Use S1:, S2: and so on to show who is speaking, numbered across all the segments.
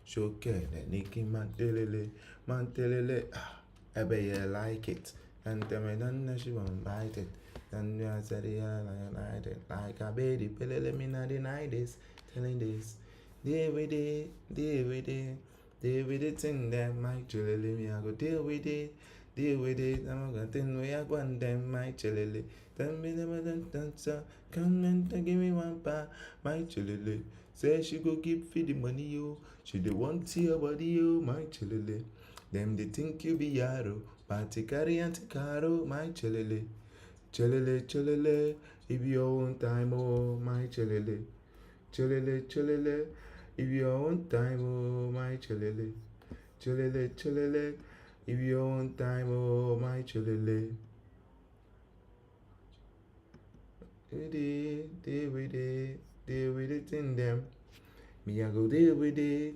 S1: Shokene, Nikki Mantelele, I bet you like it. And tell me, then she won't bite it. Then you said, yeah, like a baby, Pelele, me not deny this, telling this. Deal with it, deal with it, deal with it in them, my chillily, me, I go deal with it. Deal with it, I'm gonna think we are going them, my chillily. Tell me the dancer, come and give me one pa, my chillily. Say she go keep feed the money, yo. She dey want see your body, yo, my chillily. Them they think you be yaro, but carry and caro, my chillily. Chillily, chillily, if your own time, oh, my chillily. Chillily, chillily, if your own time, oh, my chillily. Chillily, chillily, if your own time, oh, my chillily. Deal with it in them. Me I go deal with it,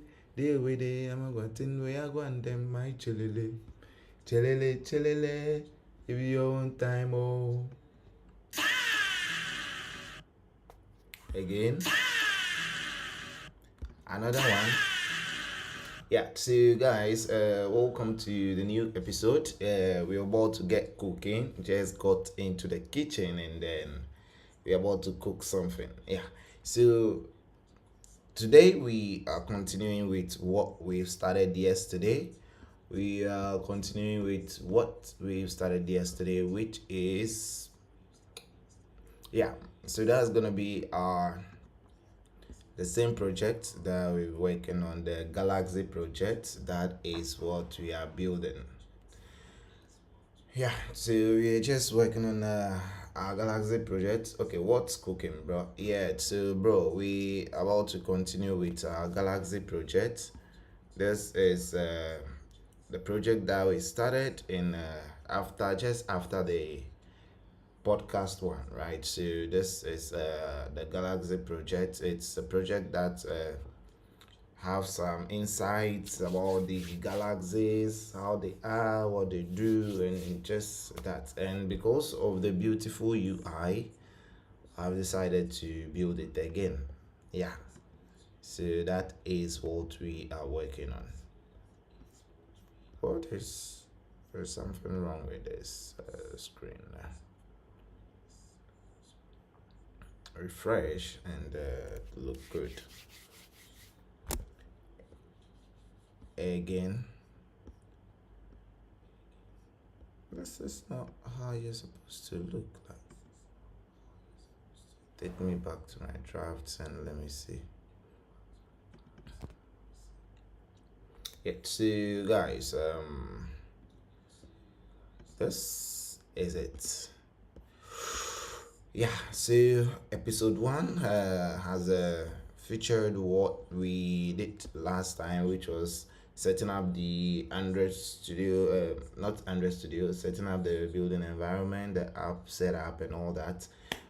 S1: I'm a go tin way I go and them, my chillily. Chillily, chillily, if your own time, oh. Again, another one. Yeah, so guys, welcome to the new episode. We're about to get cooking. Just got into the kitchen and then we're about to cook something. Yeah, so today we are continuing with what we started yesterday. We are continuing with what we started yesterday, which is, yeah, so that's gonna be our the same project that we're working on, the Galaxy project. That is what we are building. Yeah, so we're just working on our Galaxy project. Okay, what's cooking, bro? Yeah, so bro, we about to continue with our Galaxy project. This is the project that we started in after the podcast one, right? So this is the Galaxy project. It's a project that have some insights about the galaxies, how they are, what they do, and just that. And because of the beautiful UI, I've decided to build it again. Yeah. So that is what we are working on. What is there's something wrong with this screen now. Refresh and look good. Again. This is not how you're supposed to look like. Take me back to my drafts and let me see. Yeah, so guys, this is it. Yeah, so episode one has featured what we did last time, which was setting up the Android Studio, not Android Studio, setting up the building environment, the app setup, and all that.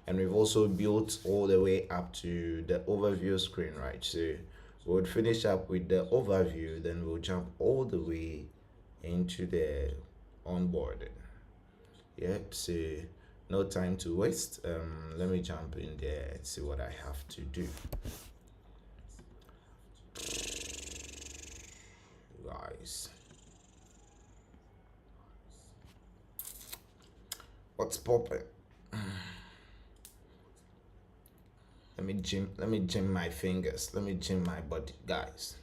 S1: And we've also built all the way up to the overview screen, right? So we'll finish up with the overview, then we'll jump all the way into the onboarding. Yeah, so no time to waste. Let me jump in there and see what I have to do. Guys, what's popping? Let me gym my fingers. Let me gym my body, guys.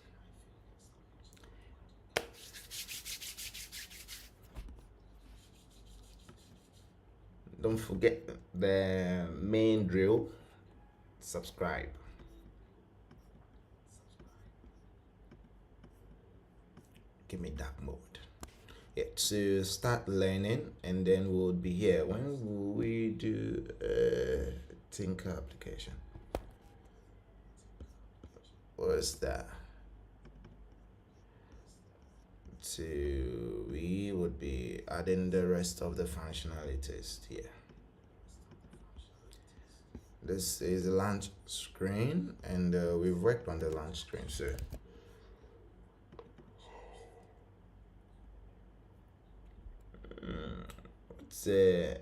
S1: Don't forget the main drill. Subscribe. Give me that mode. Yeah, to start learning, and then we'll be here. When will we do Tinker application? What's that? So we would be adding the rest of the functionalities here. This is the launch screen, and we've worked on the launch screen, so it's a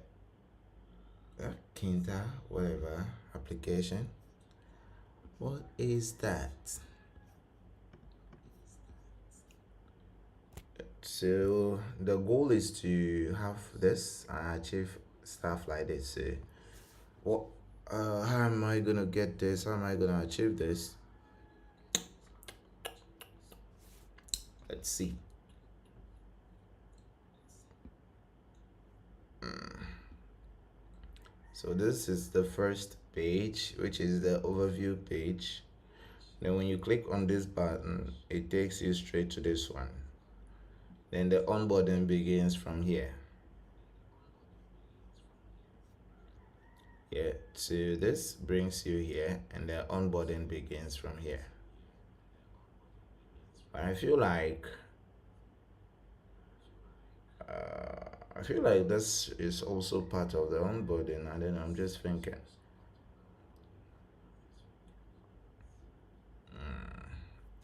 S1: Kinta, whatever application. What is that? So the goal is to have this and achieve stuff like this. So what how am I gonna get this? How am I gonna achieve this? Let's see. So this is the first page, which is the overview page. Then when you click on this button, it takes you straight to this one. Then the onboarding begins from here. Yeah, so this brings you here, and the onboarding begins from here. But I feel like this is also part of the onboarding, and then I'm just thinking,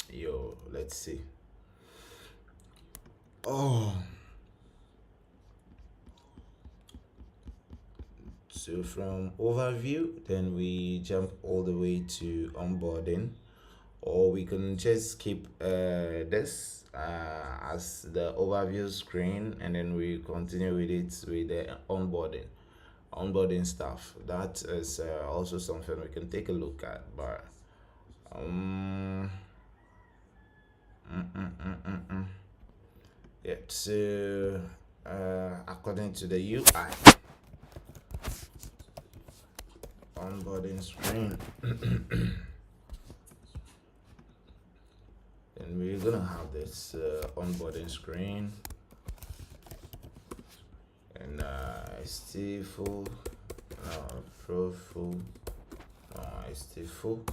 S1: yo, let's see. Oh, so from overview, then we jump all the way to onboarding, or we can just keep this as the overview screen, and then we continue with it with the onboarding stuff. That is also something we can take a look at. But yeah, so according to the UI onboarding screen, and we're gonna have this onboarding screen, and it's still full, pro full, it's still full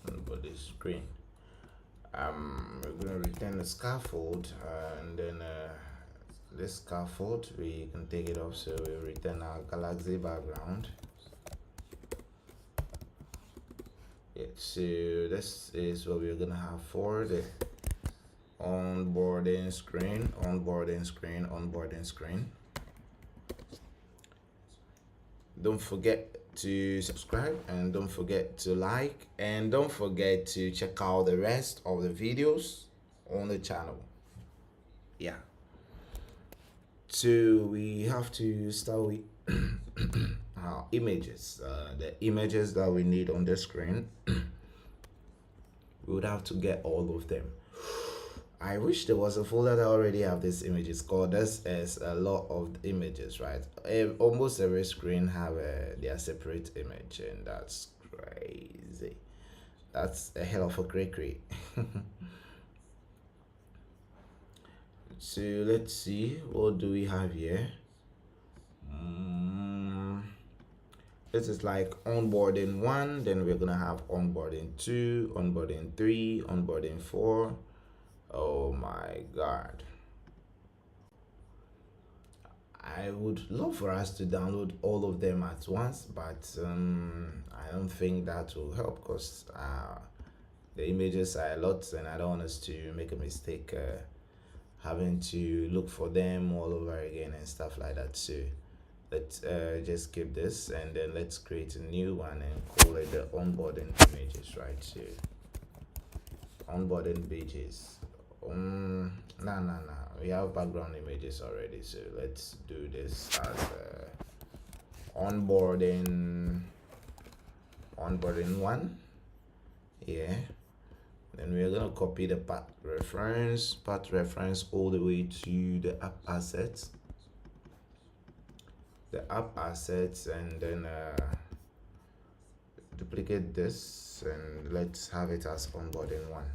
S1: onboarding screen. We're gonna return the scaffold, and then this scaffold we can take it off, so we return our galaxy background. Yeah, so this is what we're gonna have for the onboarding screen. Don't forget to subscribe, and don't forget to like, and don't forget to check out the rest of the videos on the channel. Yeah, so we have to start with our images, the images that we need on the screen. We would have to get all of them. I wish there was a folder that already have these images, because this is a lot of images, right? Almost every screen have their separate image, and that's crazy. That's a hell of a cray. So let's see, what do we have here? This is like onboarding 1, then we're gonna have onboarding 2, onboarding 3, onboarding 4. Oh my god, I would love for us to download all of them at once, but I don't think that will help, because the images are a lot, and I don't want us to make a mistake having to look for them all over again and stuff like that. So let's just keep this, and then let's create a new one and call it the onboarding images, right? So onboarding pages. Nah, we have background images already, so let's do this as onboarding 1. Yeah, then we're gonna copy the path reference all the way to the app assets, and then duplicate this, and let's have it as onboarding 1.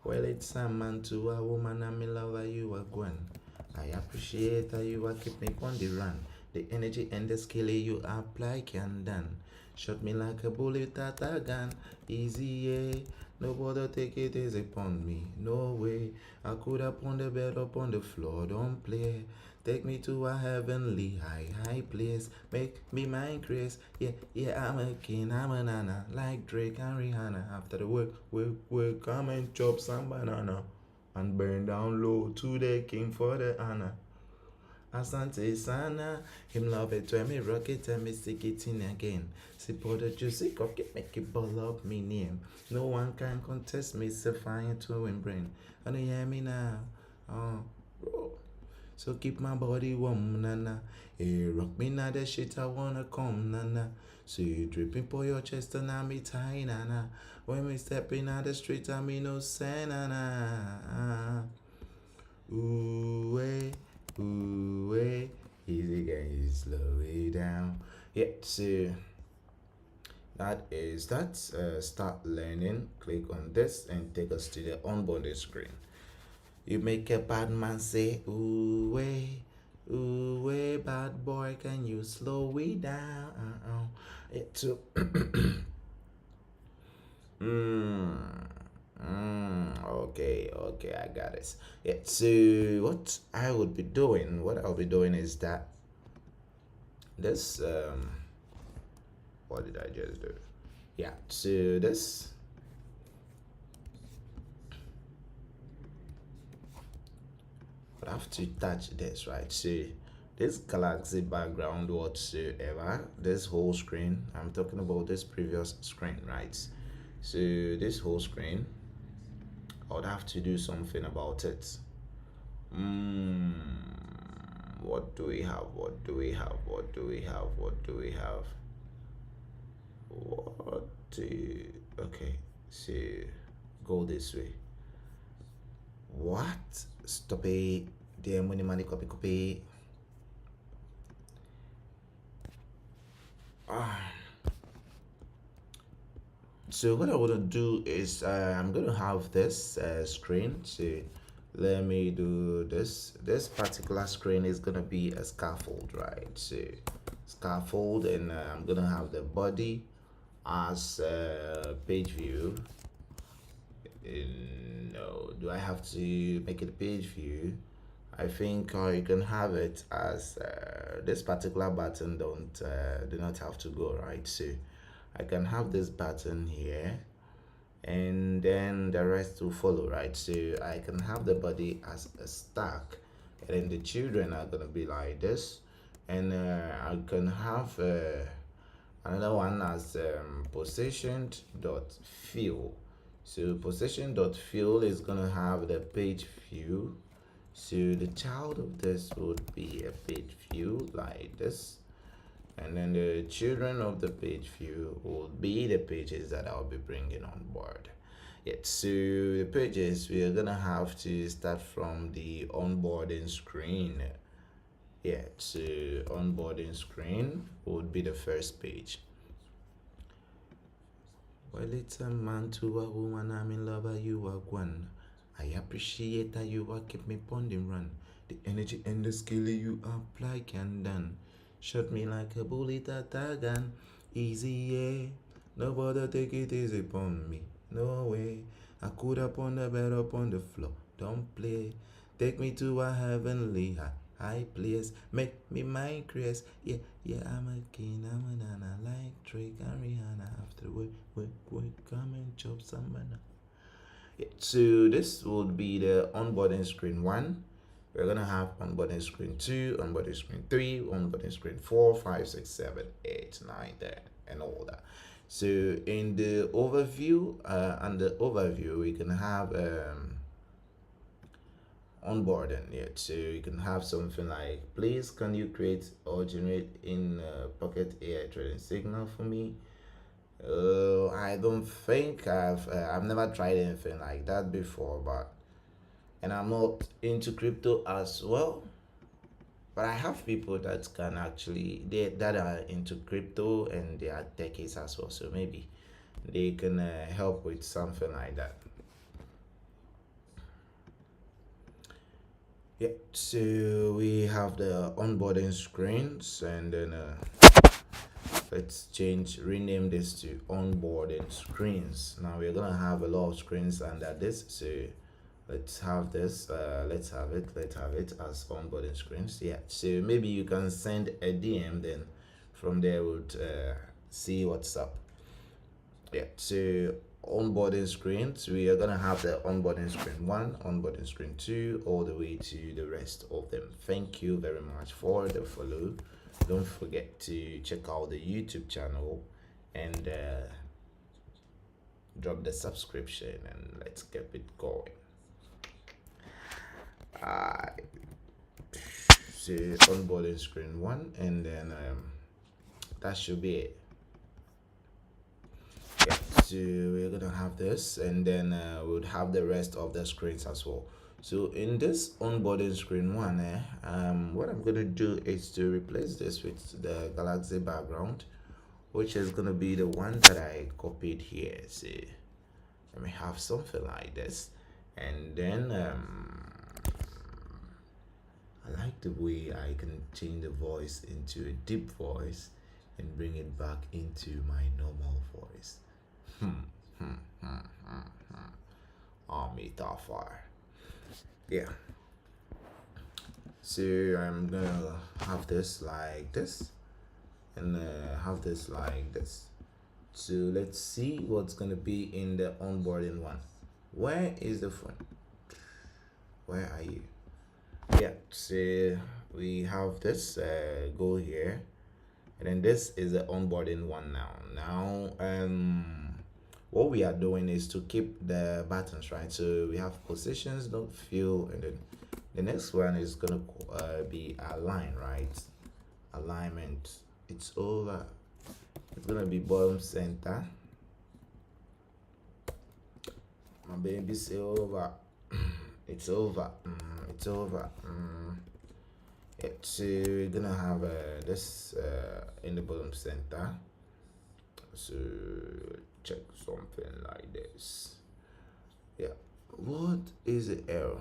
S1: Well, it's a man to a woman, and me love how you are going. I appreciate how you are keep me on the run. The energy and the skill you apply can done. Shot me like a bullet at a gun. Easy, yeah. Nobody take it easy upon me. No way. I could up on the bed, up on the floor. Don't play. Take me to a heavenly high place. Make me my grace. Yeah, I'm a king, I'm a nana. Like Drake and Rihanna. After the work, come and chop some banana. And burn down low to the king for the honor. Asante sana, him love it when me rock it and me stick it in again. Support the juicy cocky, make it ball up me name. No one can contest me, so fine to win brain. And you hear me now? Oh, bro. So keep my body warm, nana. Hey, rock me now, the shit I wanna come, nana. So you dripping for your chest and I me tie, nana. When we stepping out the street, I me no say, nana. Ooh, way, easy guys, slow it down. Yeah, so that is that. Start learning. Click on this and take us to the onboarding screen. You make a bad man say, ooh, way, bad boy, can you slow it down? So, okay, I got it. Yeah, so what I'll be doing is that this, what did I just do? Yeah, so this, but I have to touch this, right? So this galaxy background whatsoever, this whole screen, I'm talking about this previous screen, right? So this whole screen, I would have to do something about it. What do we have? What do we have? What do we have? What do we have? Okay, so go this way. What? Stop it. Dear money, copy. So what I want to do is I'm going to have this screen. So let me do this. This particular screen is going to be a scaffold, right? So scaffold, and I'm going to have the body as page view. No, do I have to make it page view? I think you can have it as this particular button do not have to go, right? So I can have this button here, and then the rest will follow, right? So I can have the body as a stack, and then the children are gonna be like this, and I can have another one as positioned dot fill. So position dot fill is gonna have the page view. So the child of this would be a page view like this, and then the children of the page view will be the pages that I'll be bringing on board. Yeah, so the pages, we are gonna have to start from the onboarding screen. Yeah, so onboarding screen would be the first page. Well, it's a man to a woman, I'm in love, you are one. I appreciate that you are keep me ponding run. The energy and the skill you apply can done. Shot me like a bullet at a gun. Easy, yeah. Nobody take it easy upon me. No way. I could upon the bed upon the floor. Don't play. Take me to a heavenly high place. Make me my grace. Yeah, I'm a king. I'm a nana like Drake and Rihanna. After we come and chop some banana. Yeah, so this would be the onboarding screen 1. We're gonna have onboarding screen 2, onboarding screen 3, onboarding screen 4, 5, 6, 7, 8, 9, 10, and all that. So in the overview, we can have onboarding. Yeah, so you can have something like, please can you create or generate in Pocket AI trading signal for me. I don't think I've never tried anything like that before, and I'm not into crypto as well. But I have people that can actually that are into crypto and they are techies as well. So maybe they can help with something like that. Yeah. So we have the onboarding screens, and then let's rename this to onboarding screens. Now we're gonna have a lot of screens under this, so let's have this let's have it as onboarding screens. Yeah, so maybe you can send a DM, then from there we'll see what's up. Yeah, so onboarding screens. We are gonna have the onboarding screen 1, onboarding screen 2, all the way to the rest of them. Thank you very much for the follow. Don't forget to check out the YouTube channel and drop the subscription, and let's get it going. So onboarding screen 1, and then that should be it. Yeah, so we're gonna have this, and then we'll have the rest of the screens as well. So in this onboarding screen 1, what I'm gonna do is to replace this with the galaxy background, which is gonna be the one that I copied here. So let me have something like this, and then I like the way I can change the voice into a deep voice and bring it back into my normal voice. Fire. Yeah. So I'm gonna have this like this, and have this like this. So let's see what's gonna be in the onboarding 1. Where is the phone? Where are you? Yeah, so we have this, go here, and then this is the onboarding 1 now. What we are doing is to keep the buttons, right? So we have positions, don't fill, and then the next one is gonna be align, right? Alignment, it's over. It's gonna be bottom center. My baby say over. It's over. It's over. Yeah, so we're gonna have this in the bottom center. So check something like this. Yeah. What is the error?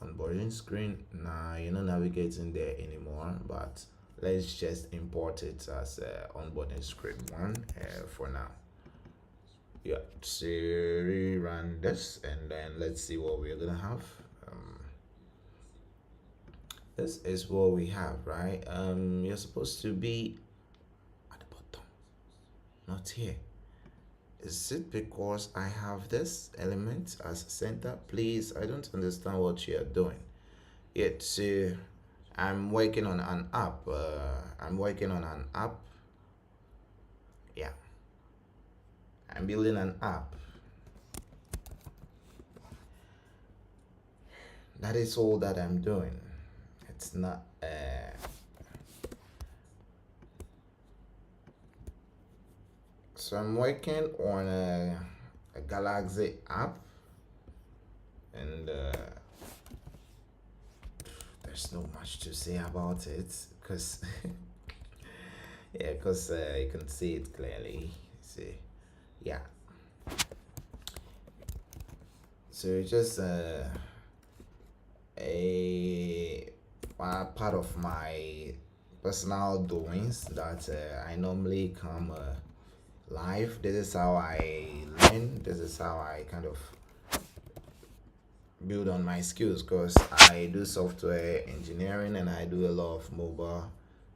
S1: Onboarding screen. Nah, you're not navigating there anymore. But let's just import it as onboarding screen 1 for now. Yeah, so rerun this, and then let's see what we're gonna have. This is what we have, right? You're supposed to be at the bottom, not here. Is it because I have this element as center? Please, I don't understand what you're doing. Yet, so I'm working on an app. Yeah, I'm building an app. That is all that I'm doing. It's not so I'm working on a galaxy app, and there's not much to say about it, because yeah, because you can see it clearly. See, yeah, so it's just a part of my personal doings that I normally come live. This is how I learn. This is how I kind of build on my skills, because I do software engineering and I do a lot of mobile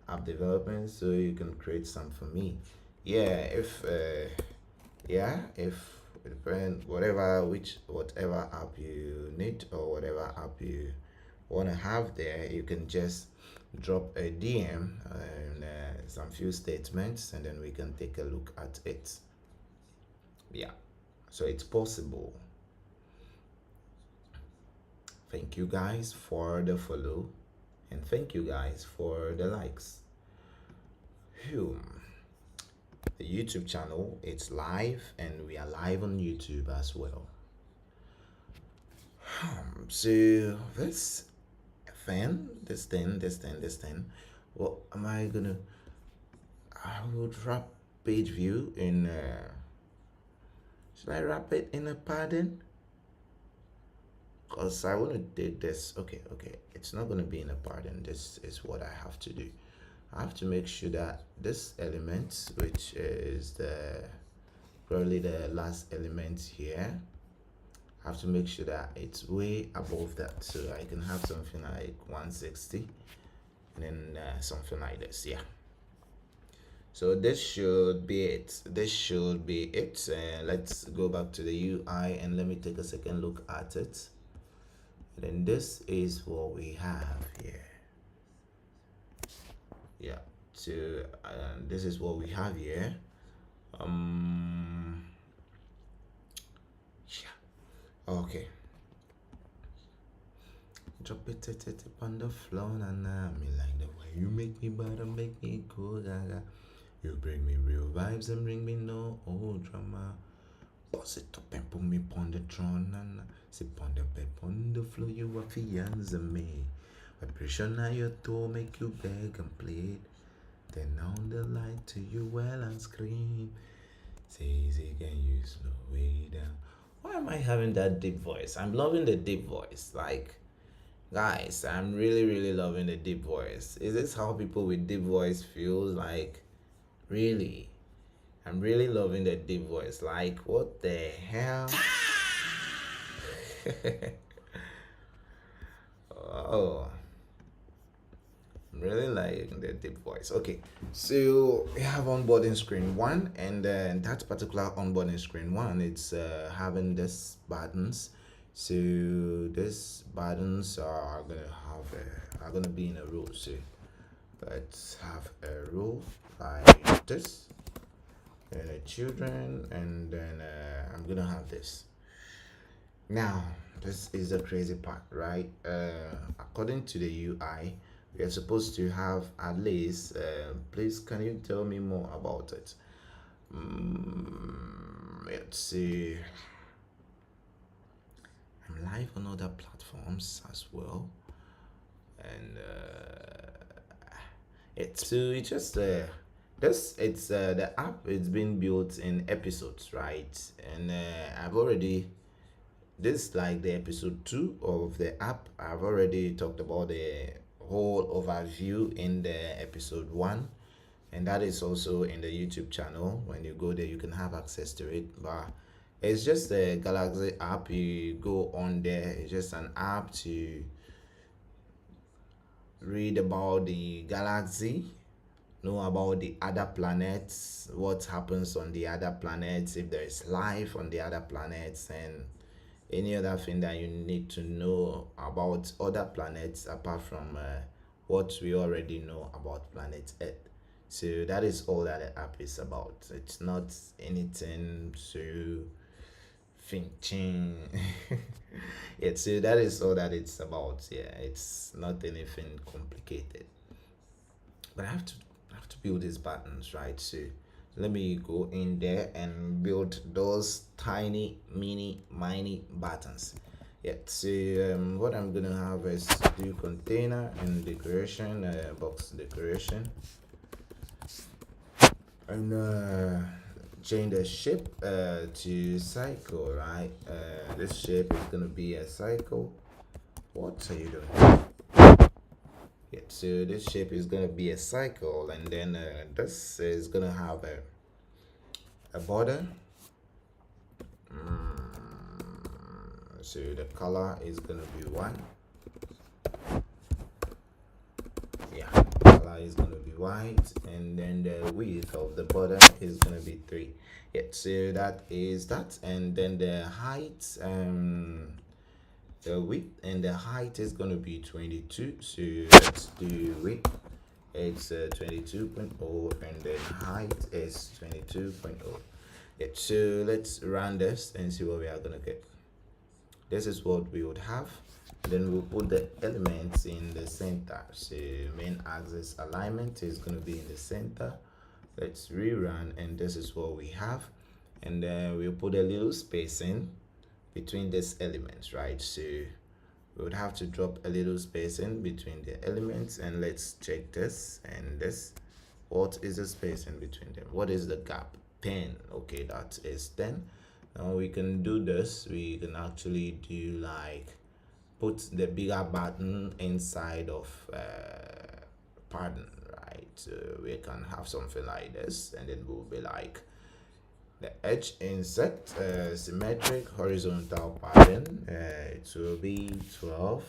S1: app development. So you can create some for me. Yeah, if it depends, whatever app you need, or whatever app you want to have there, you can just drop a DM and some few statements, and then we can take a look at it. Yeah, so it's possible. Thank you guys for the follow, and thank you guys for the likes. Phew. The YouTube channel, it's live, and we are live on YouTube as well. So this thing, what am I gonna, I would wrap PageView in should I wrap it in a padding? Because I want to do this. Okay, it's not going to be in a pattern. This is what I have to do. I have to make sure that this element, which is probably the last element here, I have to make sure that it's way above that, so I can have something like 160, and then something like this. Yeah, So this should be it. Let's go back to the UI and let me take a second look at it. And then this is what we have here. Yeah, so this is what we have here. Yeah, okay. Drop it on the floor, and me like the way you make me better, make me go gaga. You bring me real vibes and bring me no old drama. Boss it up and put me on the throne, and sit on the bed on the floor. You are fiance me. Vibration now your toe make you beg and plead. Then on the light to you well and scream. Say easy, can you slow way down? Why am I having that deep voice? I'm loving the deep voice. Like, guys, I'm really loving the deep voice. Is this how people with deep voice feels? Like, really? I'm really loving the deep voice. Like, what the hell? Oh, I'm really like the deep voice. Okay, so we have onboarding screen one, and then that particular onboarding screen one, it's having this buttons. So these buttons are gonna be in a row. So let's have a row like this, and the children, and then I'm gonna have this. Now this is the crazy part, right? According to the UI, we are supposed to have at least. Please, can you tell me more about it? Let's see. I'm live on other platforms as well, and it's just the app. It's been built in episodes, right? And I've already this like the episode 2 of the app. I've already talked about the whole overview in the episode 1, and that is also in the YouTube channel. When you go there, you can have access to it. But it's just a Galaxy app. You go on there. It's just an app to read about the galaxy, know about the other planets, what happens on the other planets, if there is life on the other planets, and any other thing that you need to know about other planets apart from what we already know about planet Earth. So that is all that the app is about. It's not anything so finching. Yeah, so that is all that it's about. Yeah, it's not anything complicated. But I have to build these buttons, right? So let me go in there and build those tiny mini buttons. Yeah, so what I'm gonna have is do container and decoration, box decoration, and change the shape to cycle, right? This shape is gonna be a cycle. What are you doing? Yeah, so this shape is gonna be a cycle, and then this is gonna have a border. So the color is gonna be 1. Yeah, color is gonna be white, and then the width of the border is gonna be 3. Yeah, so that is that, and then the height, the width and the height is gonna be 22. So let's do width. It's 22.0, and then height is 22.0. Yeah, so let's run this and see what we are gonna get. This is what we would have. Then we'll put the elements in the center. So main axis alignment is going to be in the center. Let's rerun, and this is what we have. And then we'll put a little spacing between these elements, right? So we would have to drop a little spacing between the elements, and let's check this and this. What is the spacing between them? What is the gap? 10. Okay, that is 10. Now we can do this. We can actually do like put the bigger button inside of pardon, right? So we can have something like this, and it will be like the edge insert, symmetric horizontal pattern. It will be 12.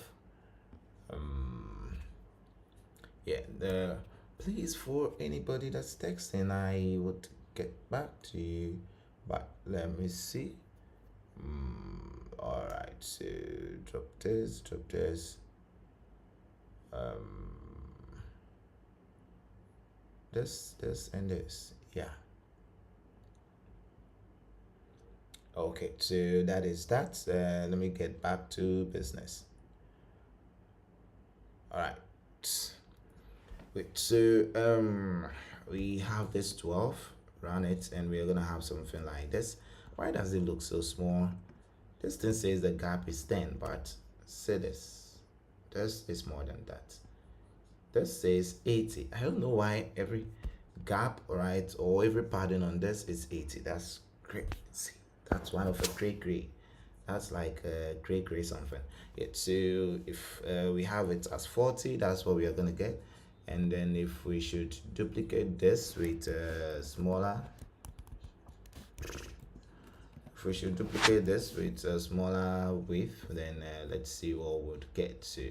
S1: Yeah, the Please, for anybody that's texting, I would get back to you, but let me see. All right, so drop this, this, and this. Yeah. Okay, so that is that. Let me get back to business. All right. Wait, so we have this 12, run it, and we're gonna have something like this. Why does it look so small? This thing says the gap is 10, but say this is more than that. This says 80. I don't know why every gap, right, or every padding on this is 80. That's crazy. That's one of a gray. That's like a gray something. Yeah, so if we have it as 40, that's what we are gonna get. And then if we should duplicate this with smaller, if we should duplicate this with a smaller width, then let's see what we would get. So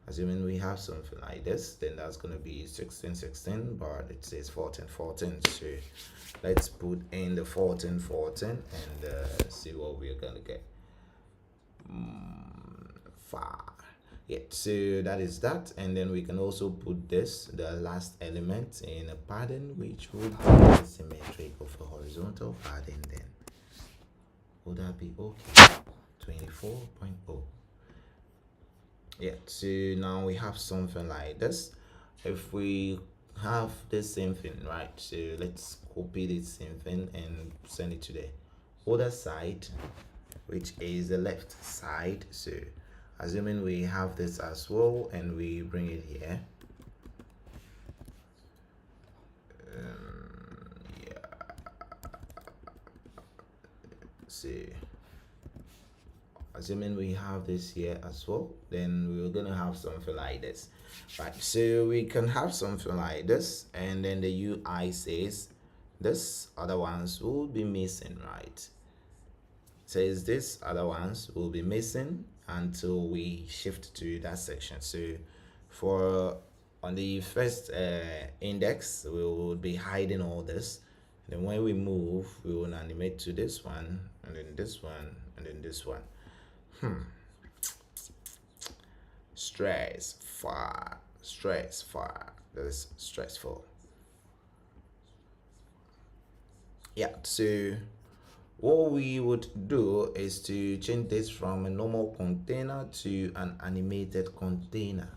S1: assuming we have something like this, then that's going to be 16, but it says 14. So let's put in the 14 and see what we're going to get. 5. Yeah, so that is that. And then we can also put this, the last element, in a pattern which would be symmetric of a horizontal pattern. Then would that be okay? 24.0. Yeah, so now we have something like this. If we have the same thing, right, so let's copy this same thing and send it to the other side, which is the left side. So assuming we have this as well and we bring it here, so assuming we have this here as well, then we're gonna have something like this, right? So we can have something like this, and then the UI says this other ones will be missing, right? Says this other ones will be missing until we shift to that section. So for on the first index, we will be hiding all this. Then when we move, we will animate to this one, and then this one, and then this one. Stressful. That is stressful. Yeah, so what we would do is to change this from a normal container to an animated container.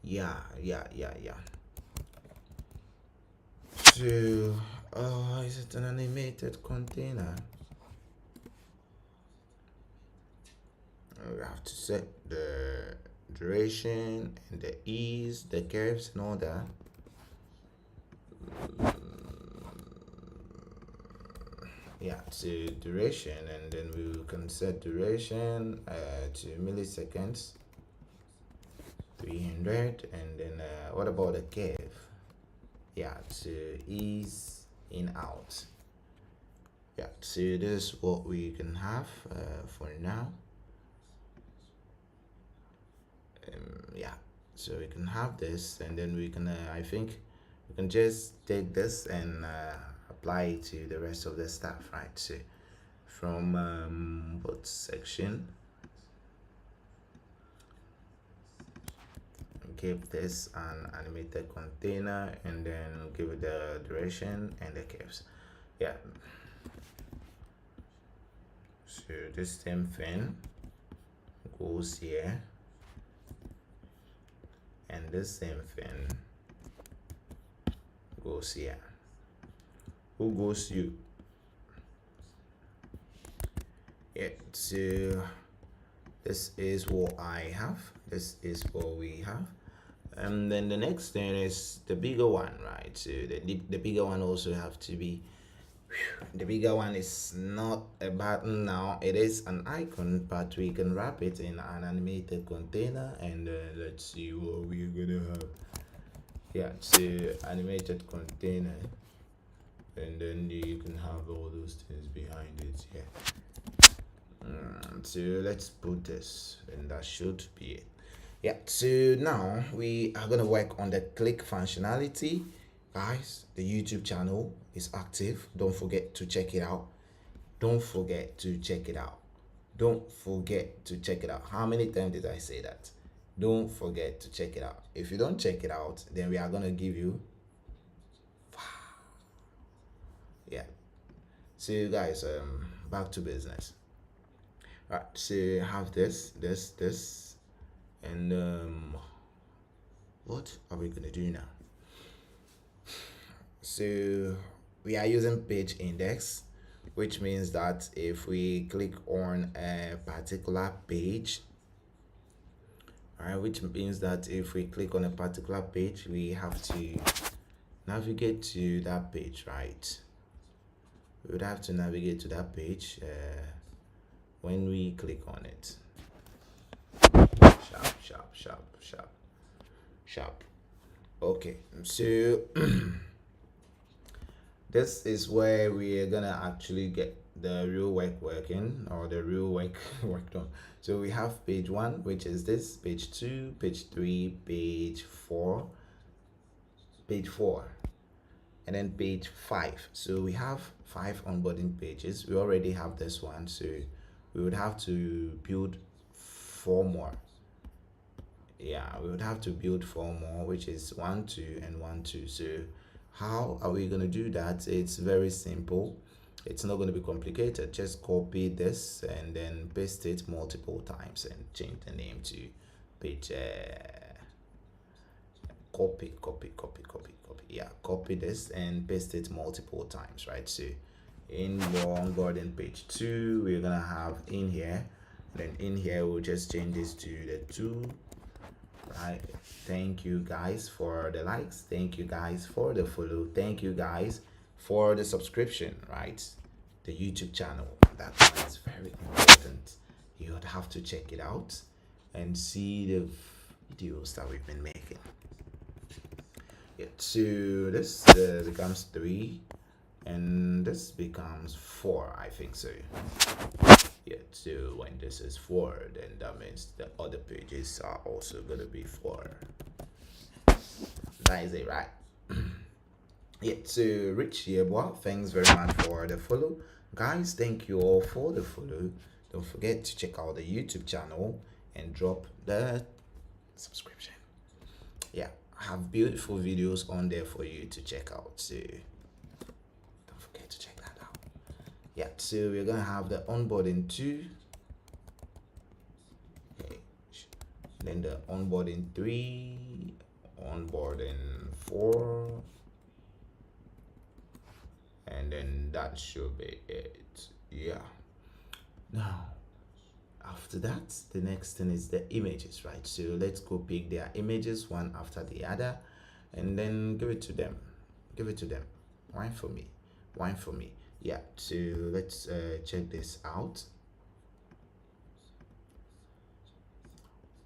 S1: Yeah. So is it an animated container? We have to set the duration and the ease, the curves and all that. Yeah, to duration, and then we can set duration to milliseconds, 300, and then what about the curve? Yeah, to ease in out. Yeah, so this is what we can have for now. Yeah, so we can have this, and then we can I think we can just take this and apply it to the rest of the stuff, right? So from both section, give this an animated container, and then give it the duration and the curves. Yeah, so this same thing goes here, and this same thing goes here. Who goes you? Yeah, so this is what I have, this is what we have, and then the next thing is the bigger one, right? So the bigger one also have to be, the bigger one is not a button now, it is an icon, but we can wrap it in an animated container, and let's see what we're gonna have. Yeah, so animated container, and then you can have all those things behind it. Yeah, so let's put this, and that should be it. Yeah, so now we are going to work on the click functionality. Guys, the YouTube channel is active. Don't forget to check it out. Don't forget to check it out. Don't forget to check it out. How many times did I say that? Don't forget to check it out. If you don't check it out, then we are going to give you, yeah. So guys, back to business. All right, so you have this, and what are we gonna do now? So we are using page index, which means that if we click on a particular page, all right, which means that if we click on a particular page, we have to navigate to that page, right? We would have to navigate to that page when we click on it. Sharp, sharp, sharp, sharp, sharp. Okay, so this is where we are gonna actually get the real work working, or the real work worked on. So we have page 1, which is this, page 2, page 3, page 4, and then page 5. So we have 5 onboarding pages. We already have this one, so we would have to build 4 more. Yeah, we would have to build 4 more, which is 1, 2, and 1, 2. So how are we going to do that? It's very simple. It's not going to be complicated. Just copy this and then paste it multiple times and change the name to page. Copy. Yeah, copy this and paste it multiple times, right? So in your onboarding page 2, we're gonna have in here. Then in here, we'll just change this to the 2. Right, thank you guys for the likes, thank you guys for the follow, thank you guys for the subscription, right? The YouTube channel, that one is very important. You would have to check it out and see the videos that we've been making. Yeah, so this becomes 3 and this becomes 4, I think so. Yeah, so when this is 4, then that means the other pages are also gonna be 4. That is it, right? Yeah, so Rich Yebwa, thanks very much for the follow. Guys, thank you all for the follow. Don't forget to check out the YouTube channel and drop the subscription. Yeah, I have beautiful videos on there for you to check out, so don't forget to check that out. Yeah, so we're gonna have the onboarding 2, then the onboarding 3, onboarding 4, and then that should be it. Yeah, now after that, the next thing is the images, right? So let's go pick their images one after the other and then give it to them. Wine for me. Yeah, so let's check this out.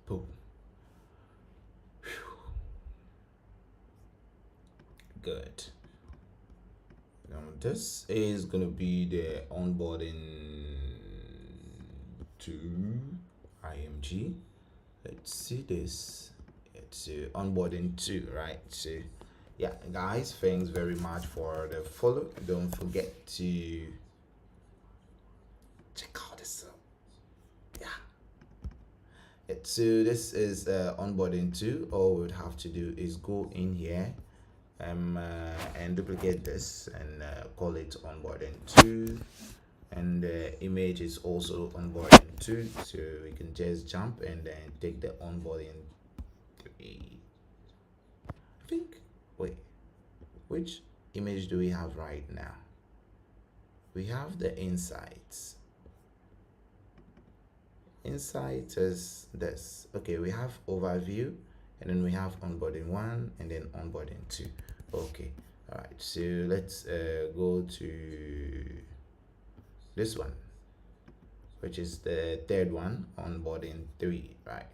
S1: Boom. Good. Now this is gonna be the onboarding to IMG. Let's see this. It's onboarding 2, right? So yeah, guys, thanks very much for the follow. Don't forget to check out this. Yeah, so this is onboarding 2. All we would have to do is go in here and duplicate this and call it onboarding 2, and the image is also onboarding 2, so we can just jump and then take the onboarding 3. I think, wait, which image do we have right now? We have the insights. Insight is this. Okay, we have overview, and then we have onboarding 1 and then onboarding 2. Okay, all right, so let's go to this one, which is the third one, onboarding 3, right?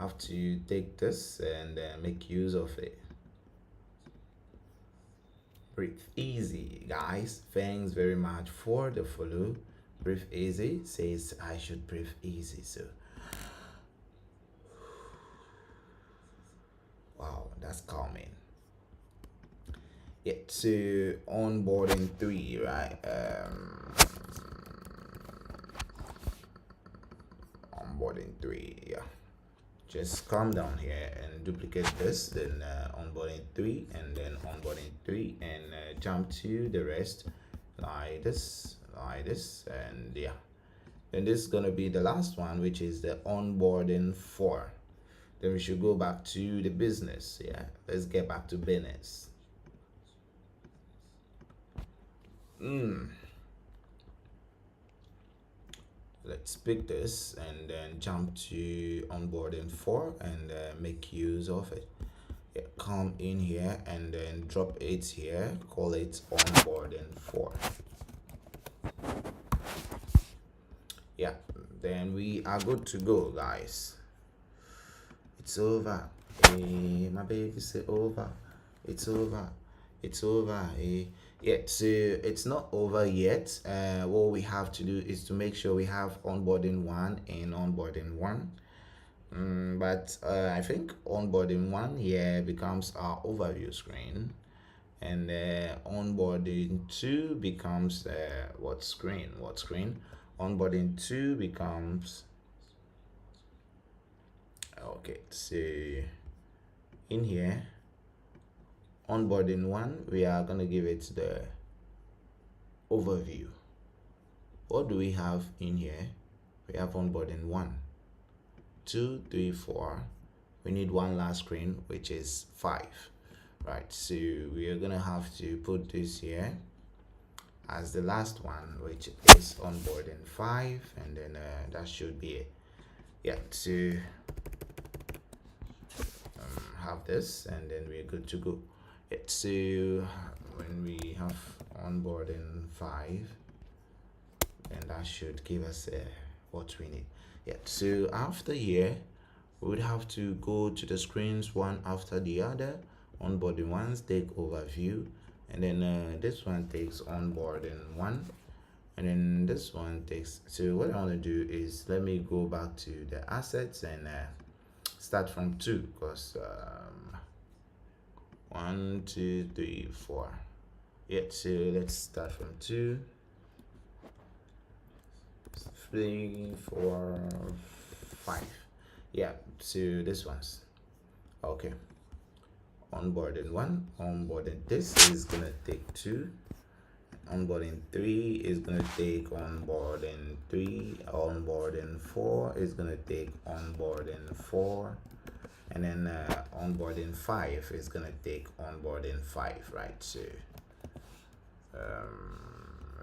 S1: Have to take this and make use of it. Breathe easy, guys. Thanks very much for the follow. Breathe easy says I should breathe easy, so to onboarding 3, right? Onboarding 3, yeah. Just come down here and duplicate this, then onboarding 3, and then onboarding 3, and jump to the rest like this, and yeah. Then this is gonna be the last one, which is the onboarding 4. Then we should go back to the business. Yeah, let's get back to business. Let's pick this and then jump to onboarding 4 and make use of it. Yeah, come in here and then drop it here, call it onboarding 4. Yeah, then we are good to go, guys. It's over. Hey, my baby say over. It's over. It's over. Hey. Yeah, so it's not over yet. What we have to do is to make sure we have onboarding 1 and onboarding 1. But I think onboarding 1 here becomes our overview screen, and onboarding 2 becomes what screen? Onboarding 2 becomes, okay, so in here onboarding 1, we are going to give it the overview. What do we have in here? We have onboarding 1, 2, 3, 4. We need one last screen, which is 5, right? So we are gonna have to put this here as the last one, which is onboarding 5, and then that should be it. Yeah, to have this, and then we're good to go. Yeah, so when we have onboarding 5, then that should give us what we need. Yeah, so after here we would have to go to the screens one after the other. Onboarding 1 take overview, and then this one takes onboarding 1, and then this one takes. So what I want to do is, let me go back to the assets and start from 2, because 1, 2, 3, 4. Yeah, so let's start from 2, 3, 4, 5. Yeah, so this one's okay. Onboarding 1, onboarding this is gonna take 2. Onboarding 3 is gonna take onboarding 3. Onboarding 4 is gonna take onboarding 4, and then onboarding 5 is gonna take onboarding 5, right? So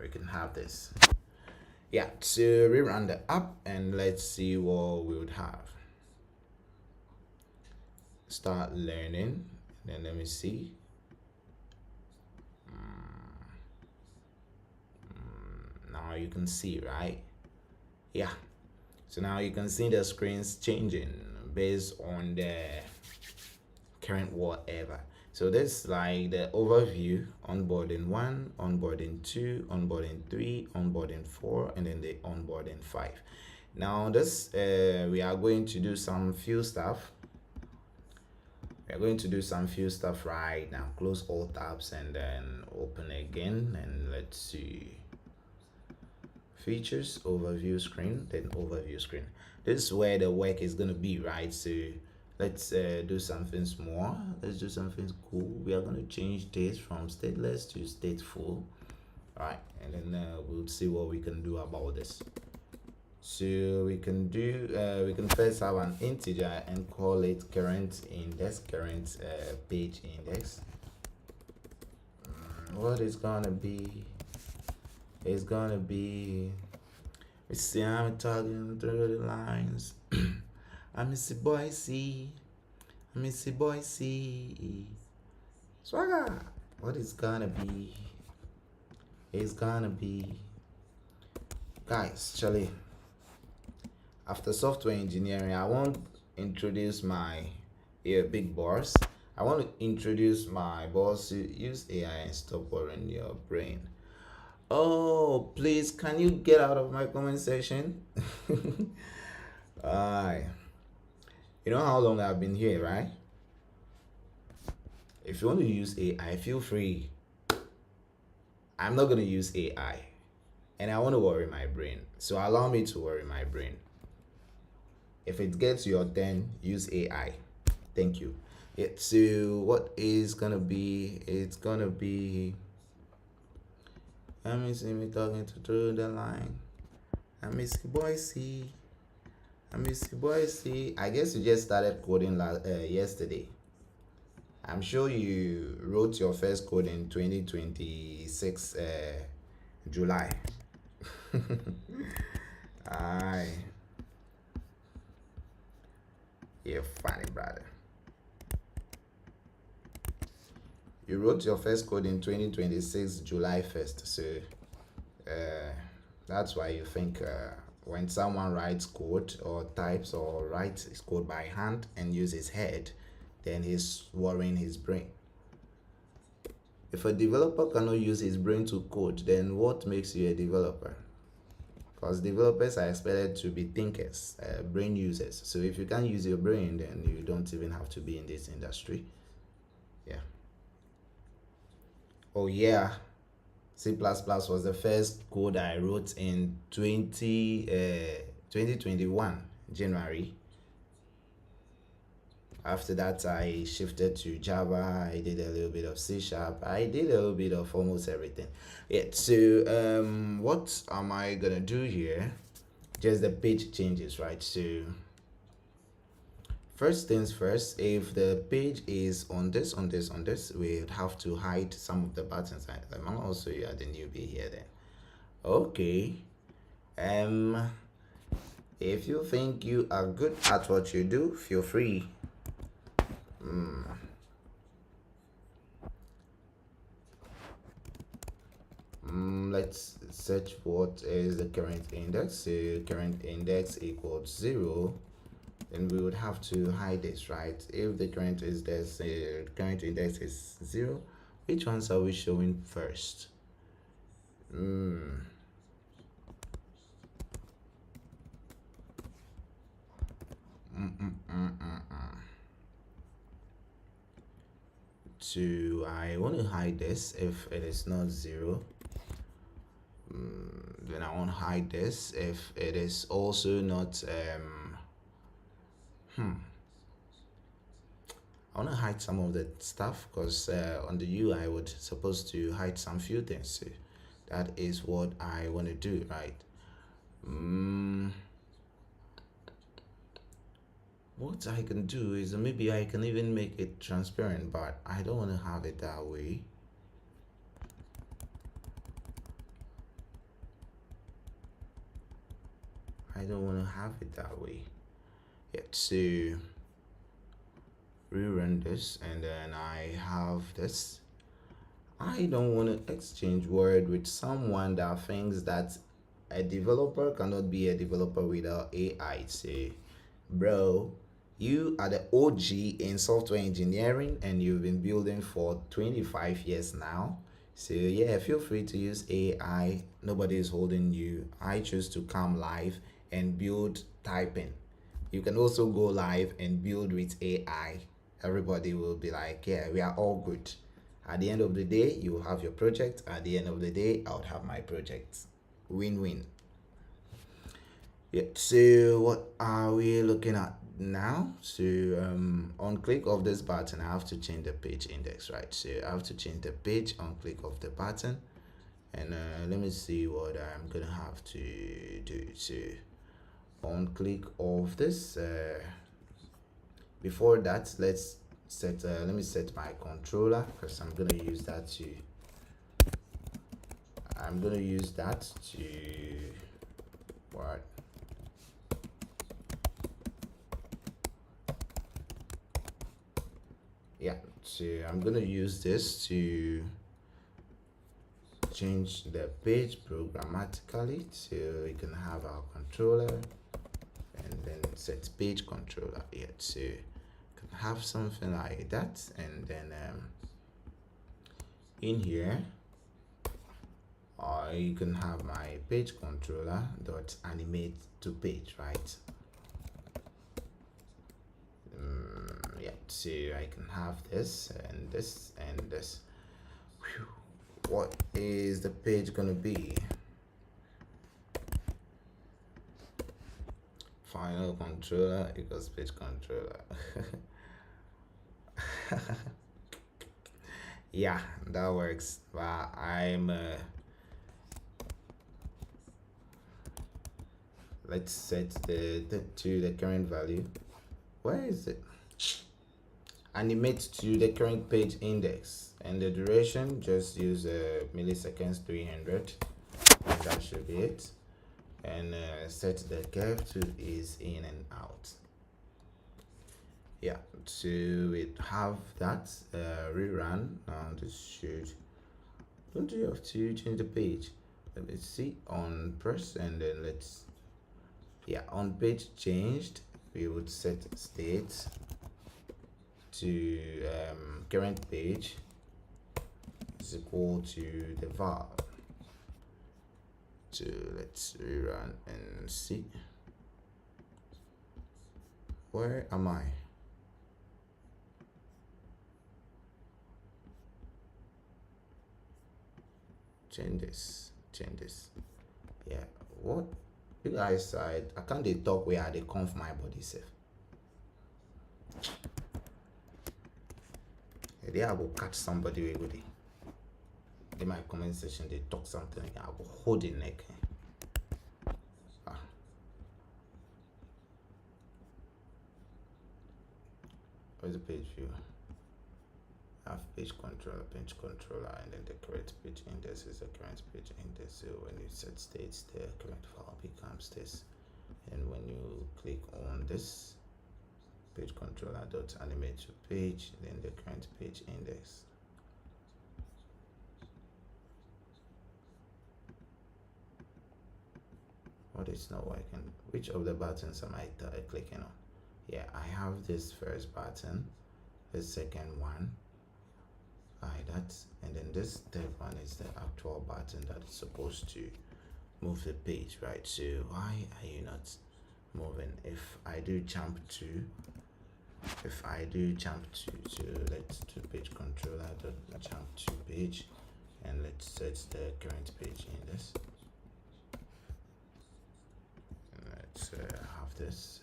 S1: we can have this. Yeah, so rerun the app and let's see what we would have. Start learning, then let me see. Now you can see, right? Yeah, so now you can see the screens changing based on the current whatever. So this is like the overview: onboarding 1, onboarding 2, onboarding 3, onboarding 4, and then the onboarding 5. Now this we are going to do some few stuff. We are going to do some few stuff right now. Close all tabs and then open again, and let's see. Features, overview screen, then overview screen. This is where the work is gonna be, right? So let's do something small. Let's do something cool. We are gonna change this from stateless to stateful, right? And then we'll see what we can do about this. So we can do we can first have an integer and call it current index, current page index. What is gonna be? It's gonna be, we see I'm talking through the lines. I miss the boy C. I miss the boy C. Swagger. What is gonna be? It's gonna be, guys, Charlie. After software engineering, I won't introduce my big boss. I want to introduce my boss to use AI and stop worrying your brain. Oh, please, can you get out of my comment section? Alright. You know how long I've been here, right? If you want to use AI, feel free. I'm not going to use AI, and I want to worry my brain. So allow me to worry my brain. If it gets your turn, use AI. Thank you. Yeah, so what is gonna be? It's gonna be. Let me see me talking to through the line. I miss you, boy. See. I miss you, boy. See. I guess you just started coding yesterday. I'm sure you wrote your first code in 2026 July. Aye. You're funny, brother. You wrote your first code in 2026 July 1st, so that's why you think when someone writes code or types or writes his code by hand and uses head, then he's worrying his brain. If a developer cannot use his brain to code, then what makes you a developer? Because developers are expected to be thinkers, brain users. So if you can't use your brain, then you don't even have to be in this industry. Yeah. Oh yeah, C++ was the first code I wrote in 2021 January. After that, I shifted to Java. I did a little bit of C#. I did a little bit of almost everything. Yeah. So what am I gonna do here? Just the page changes, right? So first things first, if the page is on this, we would have to hide some of the buttons. I'm also the newbie here then. Okay. If you think you are good at what you do, feel free. Let's search what is the current index. So current index equals 0. Then we would have to hide this, right? If the current is this, current index is 0, which ones are we showing first? So I want to hide this if it is not 0. Then I want to hide this if it is also not I want to hide some of the stuff because on the UI I would supposed to hide some few things. So that is what I want to do, right? What I can do is maybe I can even make it transparent, but I don't want to have it that way. I don't want to have it that way. Yeah, so rerun this, and then I have this. I don't want to exchange word with someone that thinks that a developer cannot be a developer without AI. Say, bro, you are the OG in software engineering and you've been building for 25 years now. So yeah, feel free to use AI. Nobody is holding you. I choose to come live and build typing. You can also go live and build with AI. Everybody will be like, yeah, we are all good. At the end of the day, you will have your project. At the end of the day, I would have my project. Win-win. Yeah, so what are we looking at now? So on click of this button, I have to change the page index, right? So I have to change the page on click of the button. And let me see what I'm gonna have to do. So on click of this, before that, let's set let me set my controller because I'm gonna use that to what? Yeah, so I'm gonna use this to change the page programmatically so we can have our controller and then set page controller here. So can have something like that, and then in here you can have my page controller dot animate to page, right? Yeah, so I can have this and this and this. Whew. what is the page gonna be? Final controller equals page controller. Yeah, that works. But I'm let's set the to the current value. Where is it? Animate to the current page index, and the duration just use milliseconds 300, and that should be it. And set the curve to is in and out. Yeah, so we have that rerun. Now this should, don't you have to change the page? Let me see on press, and then let's, yeah, on page changed, we would set state to current page is equal to the var. So let's rerun and see. Where am I? Change this. Yeah, what you guys side? I can't they talk where they conf my body self. They I will catch somebody with it. In my comment section, they talk something, I will hold the neck. Where's the page view? I have PageController, and then the current page index is the current page index. So when you set states, the current file becomes this. And when you click on this, PageController.animate to page, then the current page index. What is not working? Which of the buttons am I clicking on? Yeah, I have this first button, the second one, that, and then this third one is the actual button that is supposed to move the page, right? So why are you not moving? If I do jump to let's do PageController.jump to page, and let's set the current page index. Let's have this.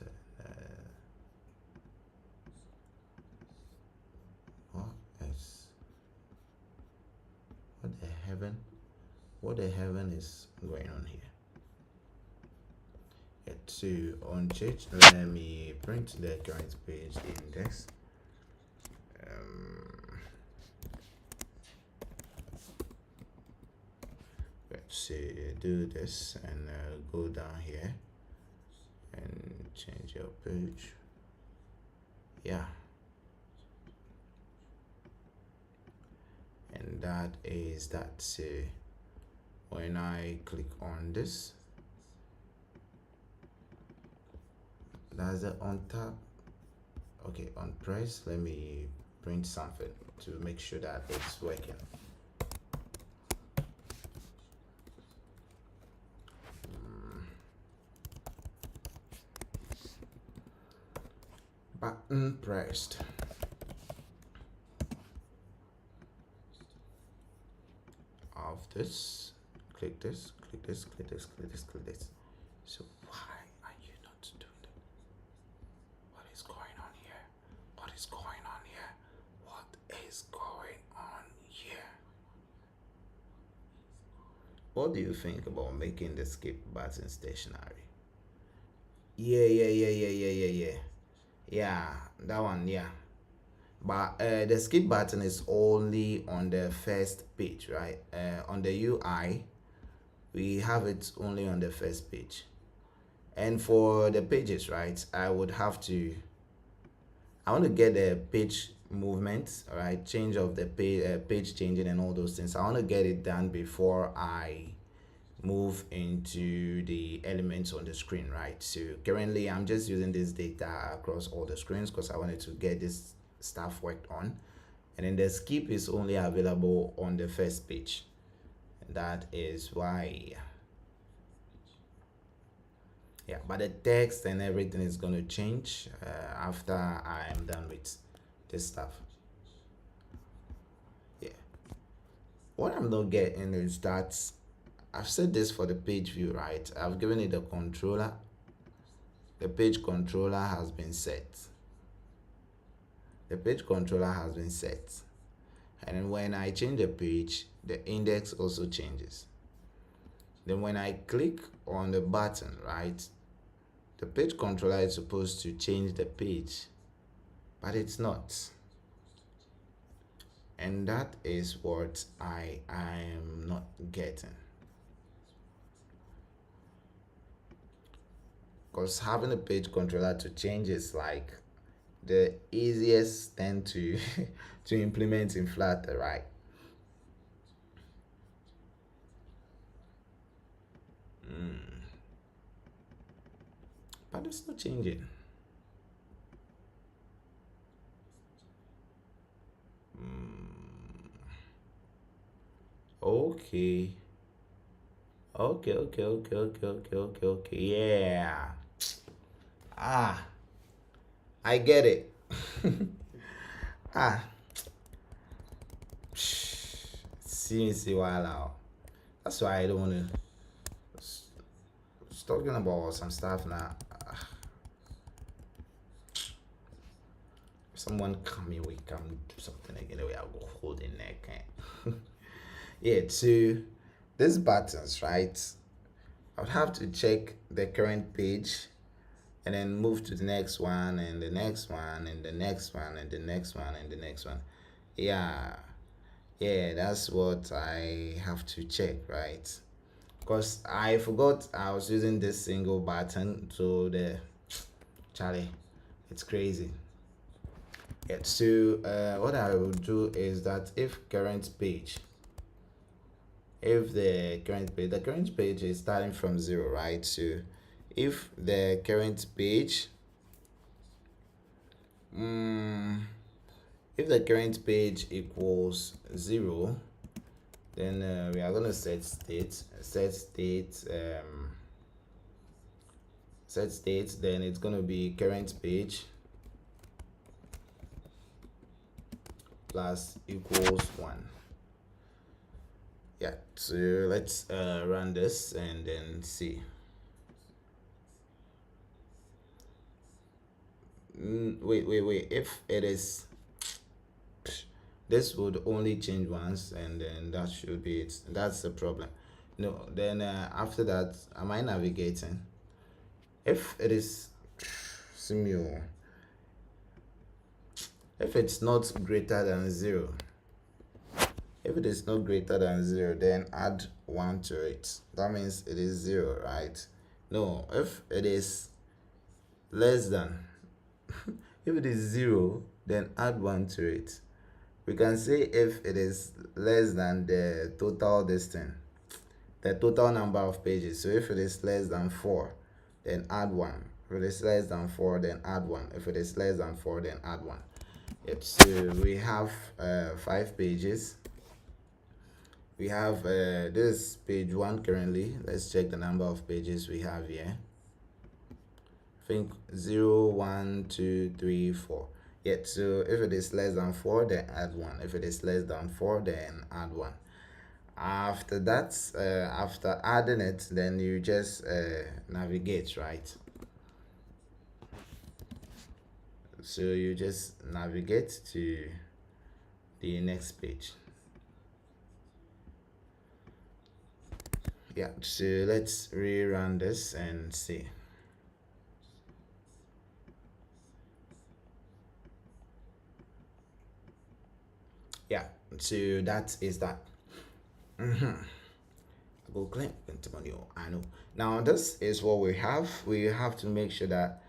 S1: What the heaven is going on here? To on change, let me print the current page index. Let's do this and go down here and change your page. Yeah, and that is that. So when I click on this, that's the on top. Okay, on press, let me print something to make sure that it's working. Button pressed. Of this, click this. So why are you not doing that? What is going on here? What is going on here? What do you think about making the skip button stationary? Yeah, that one, yeah. But the skip button is only on the first page, right? On the UI, we have it only on the first page. And for the pages, right, I want to get the page movement, right, change of the page changing and all those things. I want to get it done before I move into the elements on the screen, right? So currently I'm just using this data across all the screens because I wanted to get this stuff worked on, and then the skip is only available on the first page. That is why. Yeah, but the text and everything is going to change after I am done with this stuff. Yeah, what I'm not getting is that I've said this for the page view, right? I've given it a controller. The page controller has been set. The page controller has been set. And when I change the page, the index also changes. Then when I click on the button, right, the page controller is supposed to change the page, but it's not. And that is what I am not getting. Because having a page controller to change is like the easiest thing to to implement in Flutter, right? But it's not changing. Okay. Okay. Yeah. I get it. See while out. That's why I don't want to. Talking about some stuff now. Someone coming, we come do something again. We are go holding neck. Yeah, to these buttons, right? I would have to check the current page and then move to the next one and the next one and the next one and the next one and the next one. Yeah, that's what I have to check, right? Because I forgot I was using this single button, so the Charlie, it's crazy. Yeah, so what I will do is that if the current page is starting from 0, right? So if the current page equals 0, then we are going to set state, then it's going to be current page plus equals 1. Yeah, so let's run this and then see. Wait, if it is, this would only change once and then that should be it. That's the problem. No, then after that, am I navigating? If it is simul, if it's not greater than 0, then add 1 to it. That means it is 0, right? No, if it is less than if it is 0, then add 1 to it. We can say if it is less than the total distance, the total number of pages. So if it is less than 4, then add 1. If it is less than 4, then add 1. If it is less than 4, then add 1. Yep, so we have 5 pages. We have this page 1 currently. Let's check the number of pages we have here. I think 0, 1, 2, 3, 4. Yeah, so if it is less than 4, then add 1. If it is less than 4, then add 1. After that, after adding it, then you just navigate, right? So you just navigate to the next page. Yeah, so let's rerun this and see. Yeah, so that is that. Go claim I know. Now this is what we have. We have to make sure that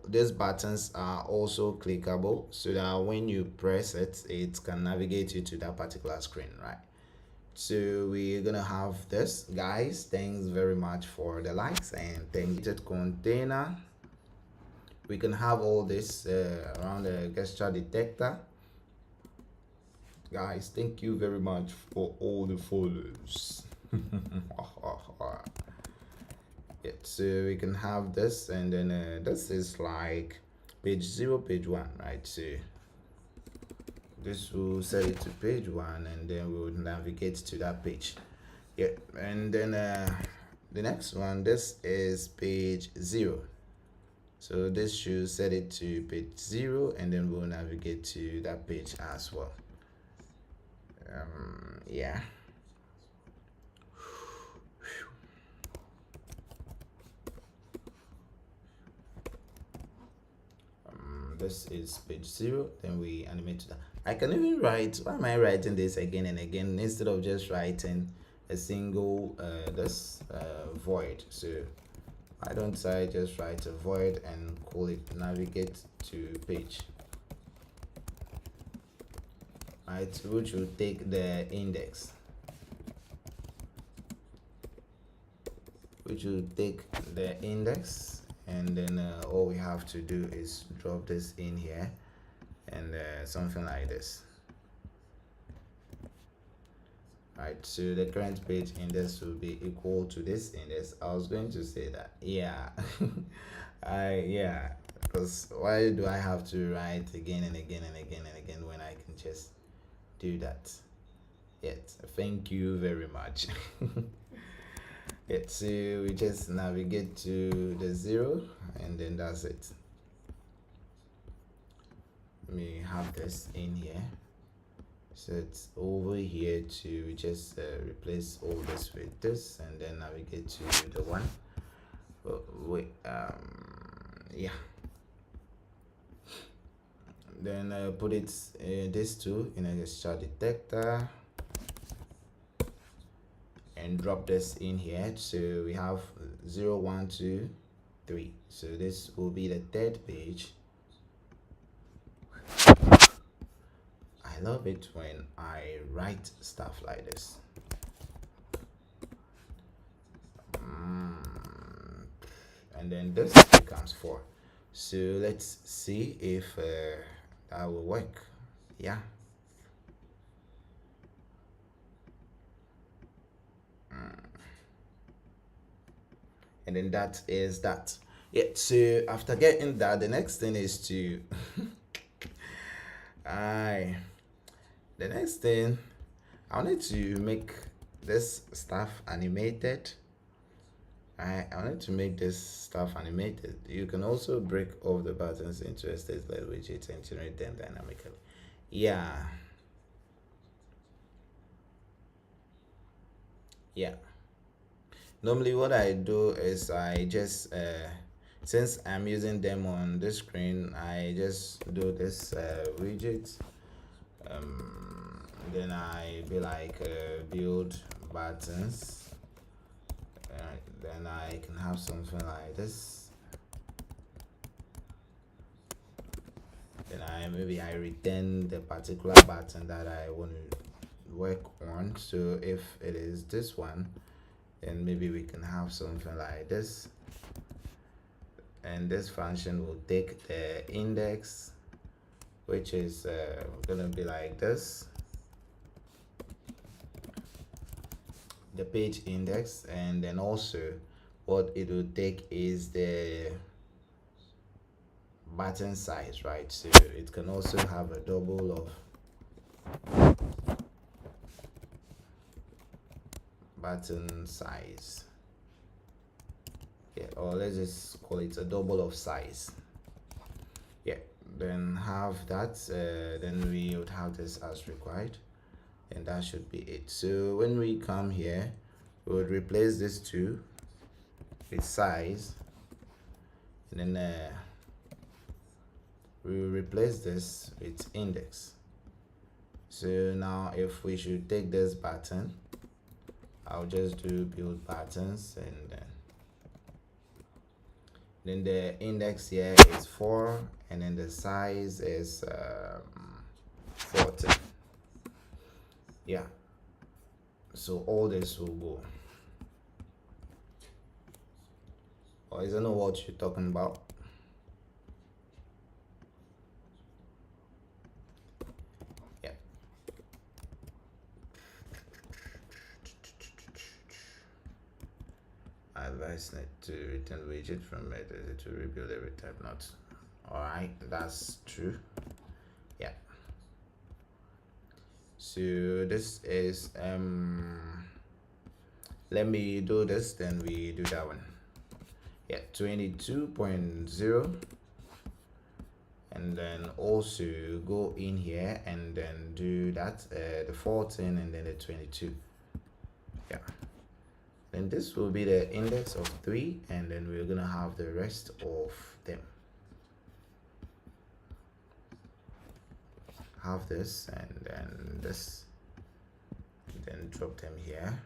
S1: these buttons are also clickable so that when you press it, it can navigate you to that particular screen, right? So we're gonna have this, guys. Thanks very much for the likes and thank you. Container. We can have all this around the gesture detector. Guys, thank you very much for all the follows. Yeah, so we can have this, and then this is like page 0, page 1, right? So this will set it to page 1, and then we'll navigate to that page. Yeah, and then the next one, this is page 0. So this should set it to page 0, and then we'll navigate to that page as well. Yeah. This is page 0, then we animate to that. I can even write, why am I writing this again and again instead of just writing a single void? So why don't I just write a void and call it navigate to page, right, which will take the index, and then all we have to do is drop this in here, and something like this. Right, so the current page index will be equal to this index. I was going to say that, yeah. Because why do I have to write again and again and again and again when I can just do that? Yes, thank you very much. So we just navigate to the 0, and then that's it. Let me have this in here. So it's over here to just replace all this with this, and then navigate to the one. Wait, yeah. Then put it this two in a gesture detector, and drop this in here. So we have 0, 1, 2, 3. So this will be the third page. I love it when I write stuff like this. And then this becomes 4. So let's see if that will work. Yeah. And then that is that. Yeah, so after getting that, the next thing is to the next thing, I wanted to make this stuff animated. I wanted to make this stuff animated. You can also break off the buttons into a stateless widget and generate them dynamically. Yeah. Normally what I do is I just since I'm using them on this screen, I just do this widget, then I be like build buttons, then I can have something like this, then maybe I return the particular button that I want to work on. So if it is this one, then maybe we can have something like this, and this function will take the index, which is gonna be like this, the page index, and then also what it will take is the button size, right? So it can also have a double of button size, or let's just call it a double of size. Then have that, then we would have this as required, and that should be it. So when we come here, we would replace this 2 with size, and then we will replace this with index. So now if we should take this button, I'll just do build buttons, and then the index here is 4, and then the size is 40. So all this will go. Or is that not what you're talking about? Advice net to return widget from method to rebuild every type not. Alright, that's true. So this is let me do this, then we do that one. Yeah, 22.0, and then also go in here and then do that, the 14 and then the 22. Yeah, and this will be the index of 3, and then we're gonna have the rest of them. Have this and then this, and then drop them here,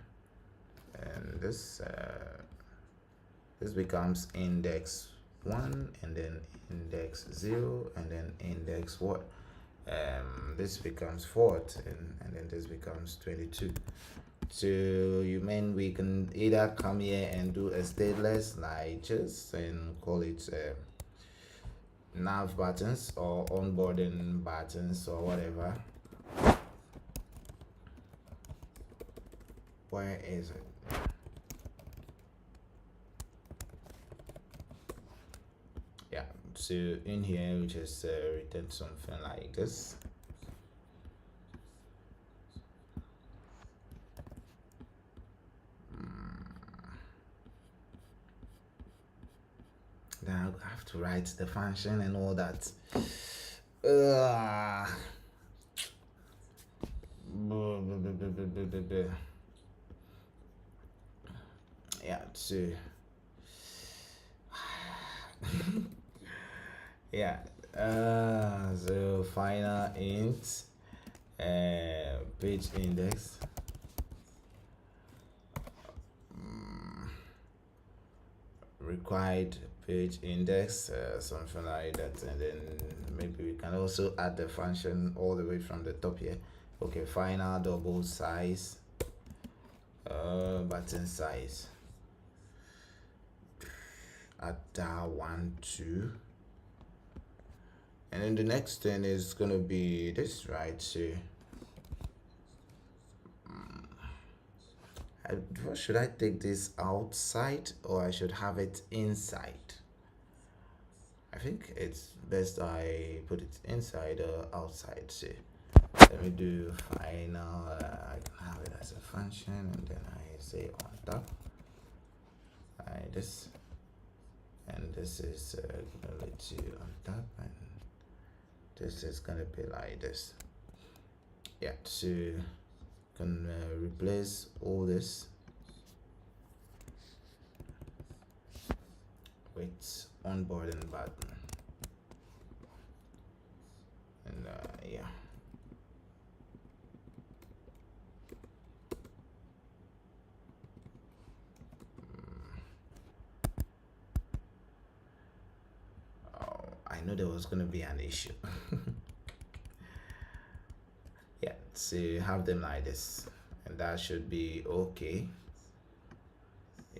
S1: and this becomes index 1, and then index 0, and then index what, this becomes 4th, and then this becomes 22. So you mean we can either come here and do a stateless like just and call it nav buttons or onboarding buttons or whatever. Where is it? Yeah, so in here we just return something like this. Then I have to write the function and all that. Yeah, so yeah, so final int page index required page index, something like that, and then maybe we can also add the function all the way from the top here. Okay, final double size, button size, add that 1 2, and then the next thing is gonna be this, right? So should I take this outside or I should have it inside? I think it's best I put it inside or outside. So let me do final. I can have it as a function, and then I say on top like this, and this is gonna let you on top, and this is gonna be like this. Yeah, so can replace all this with onboarding button, and yeah. I know there was gonna be an issue. Yeah, so have them like this, and that should be okay.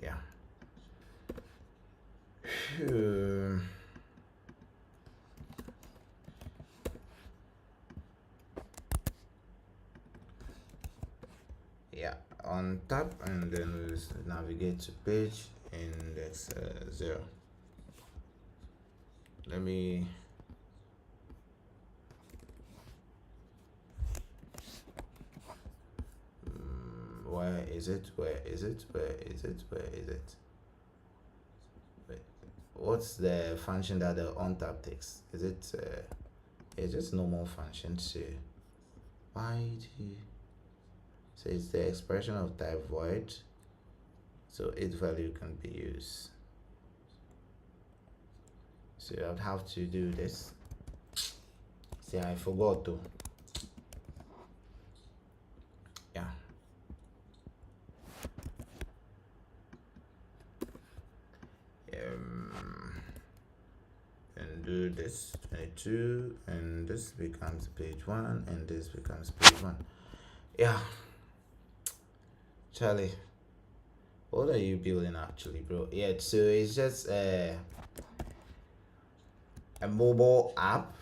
S1: Yeah. Yeah, on top, and then we'll navigate to page index 0. Let me where is it? Where is it? Where is it? Where is it? Wait, what's the function that the on tap takes? Is it it's just normal function? So why do you, so it's the expression of type void, so its value can be used. So I'd have to do this. See, I forgot to. Yeah. And do this 22, and this becomes page 1, and this becomes page 1. Yeah. Charlie, what are you building actually, bro? Yeah, so it's just a mobile app,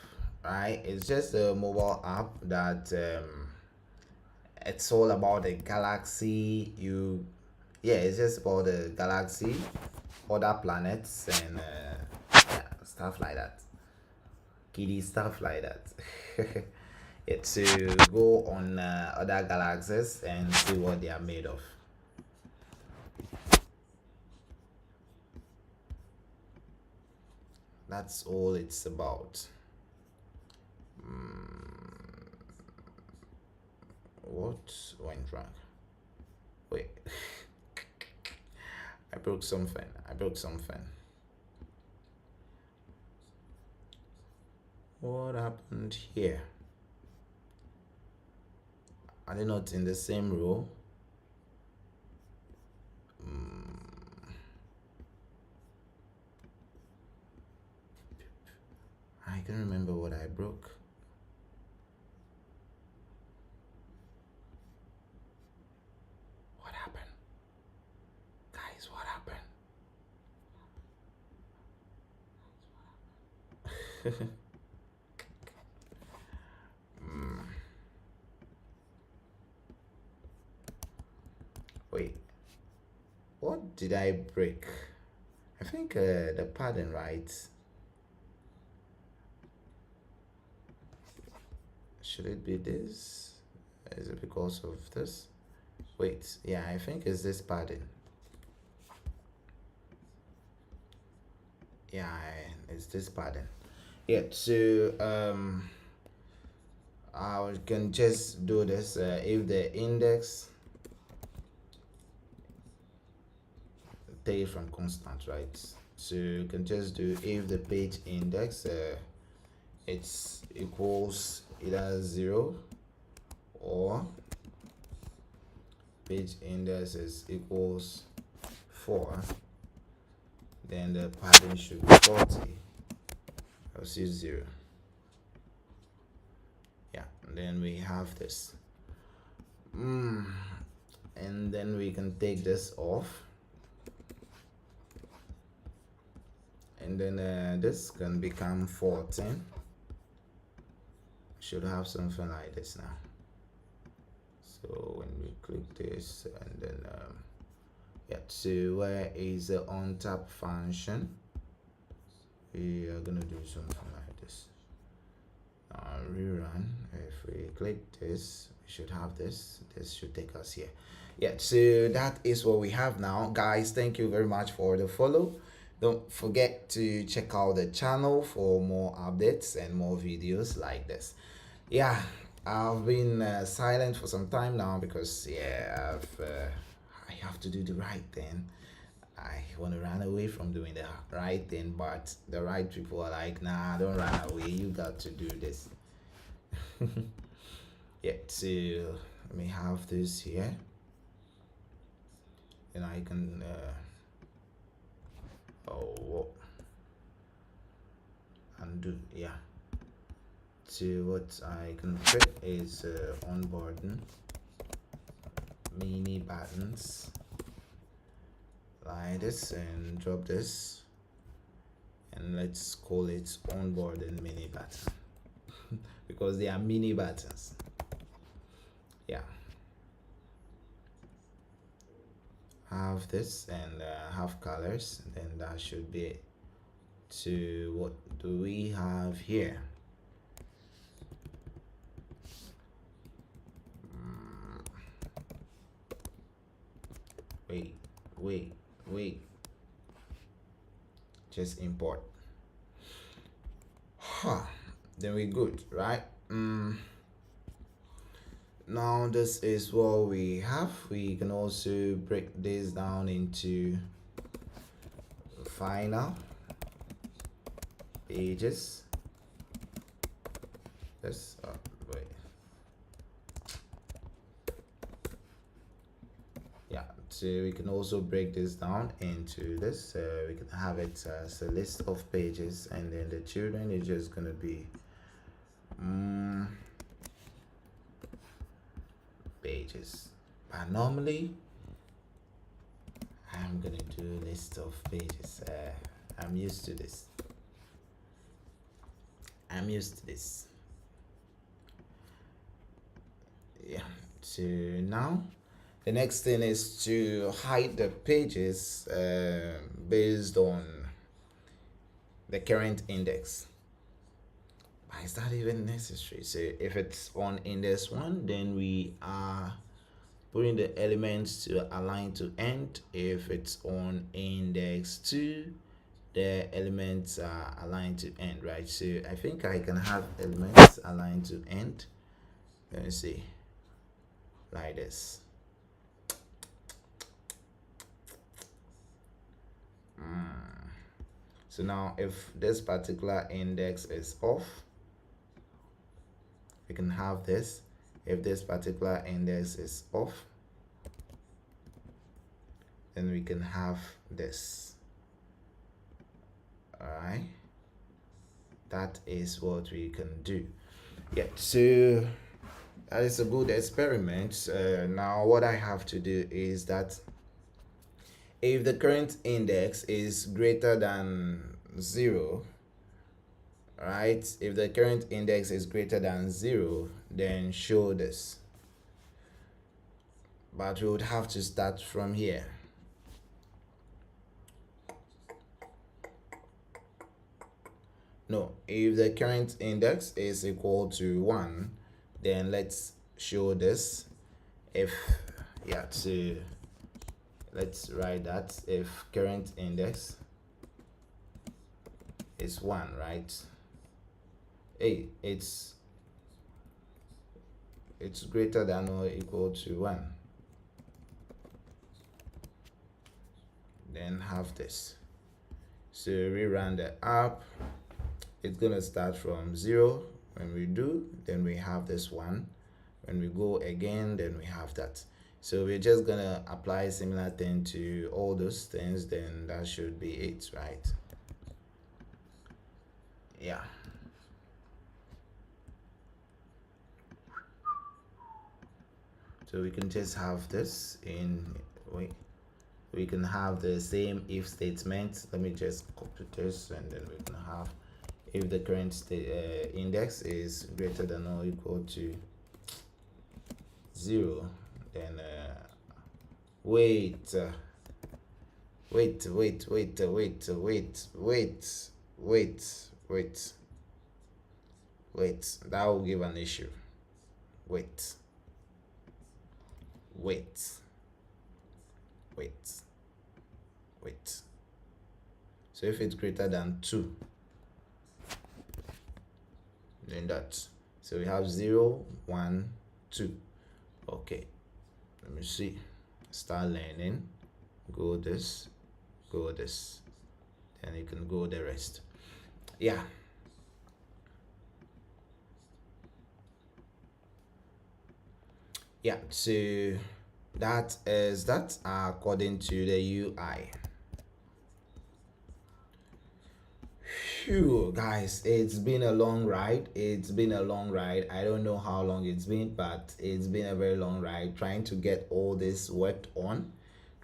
S1: right? It's just a mobile app that it's all about the galaxy. Yeah, it's just about the galaxy, other planets, and yeah, stuff like that, kiddie stuff like that. to go on other galaxies and see what they are made of. That's all it's about. What went wrong? Wait. I broke something. What happened here? Are they not in the same row? I can't remember what I broke. What happened? Guys, what happened? Wait, what did I break? I think the pattern, right? Should it be this? Is it because of this? Wait, yeah, I think it's this pattern. Yeah, it's this pattern. Yeah, so I can just do this if the index take from constant, right? So you can just do if the page index it's equals either 0 or page index is equals 4, then the pattern should be 40. I'll see 0. Yeah, and then we have this. And then we can take this off. And then this can become 14. Should have something like this now. So when we click this and then yeah, so where is the on tap function? We are gonna do something like this. Rerun. If we click this, we should have this. This should take us here. Yeah, so that is what we have now, guys. Thank you very much for the follow. Don't forget to check out the channel for more updates and more videos like this. Yeah, I've been silent for some time now because yeah, I have to do the right thing. I want to run away from doing the right thing, but the right people are like, nah, don't run away, you got to do this. Yeah, so let me have this here, and I can undo. Yeah, so what I can put is onboarding mini buttons like this, and drop this, and let's call it onboarding mini button because they are mini buttons. Yeah, have this and have colors, and then that should be it. So what do we have here? Wait, just import. Then we're good, right? Now this is what we have. We can also break this down into final pages. This wait, yeah, so we can also break this down into this. We can have it as a list of pages, and then the children is just gonna be pages. But normally I'm gonna do a list of pages. I'm used to this. Yeah, so now the next thing is to hide the pages based on the current index. Why is that even necessary? So if it's on index 1, then we are putting the elements to align to end. If it's on index 2, the elements are aligned to end, right? So I think I can have elements aligned to end. Let me see, like this. So now if this particular index is off, we can have this. If this particular index is off, then we can have this. All right, that is what we can do. Yeah, so that is a good experiment. Now what I have to do is that if the current index is greater than 0, right, if the current index is greater than 0, then show this. But we would have to start from here. No, if the current index is equal to 1, then let's show this. If, yeah, so let's write that if current index is 1, right? Hey, it's greater than or equal to 1. Then have this. So rerun the app. It's gonna start from 0. When we do, then we have this 1. When we go again, then we have that. So we're just gonna apply similar thing to all those things, then that should be it, right? Yeah. So we can just have this in, we can have the same if statement. Let me just copy this, and then we can have if the current index is greater than or equal to 0, then wait, that will give an issue. Wait. So if it's greater than 2, then that. So we have 0, 1, 2. Okay, let me see. Start learning. Go this, then you can go the rest. Yeah. Yeah, so that is that according to the UI. Phew, guys, it's been a long ride. I don't know how long it's been, but it's been a very long ride trying to get all this worked on.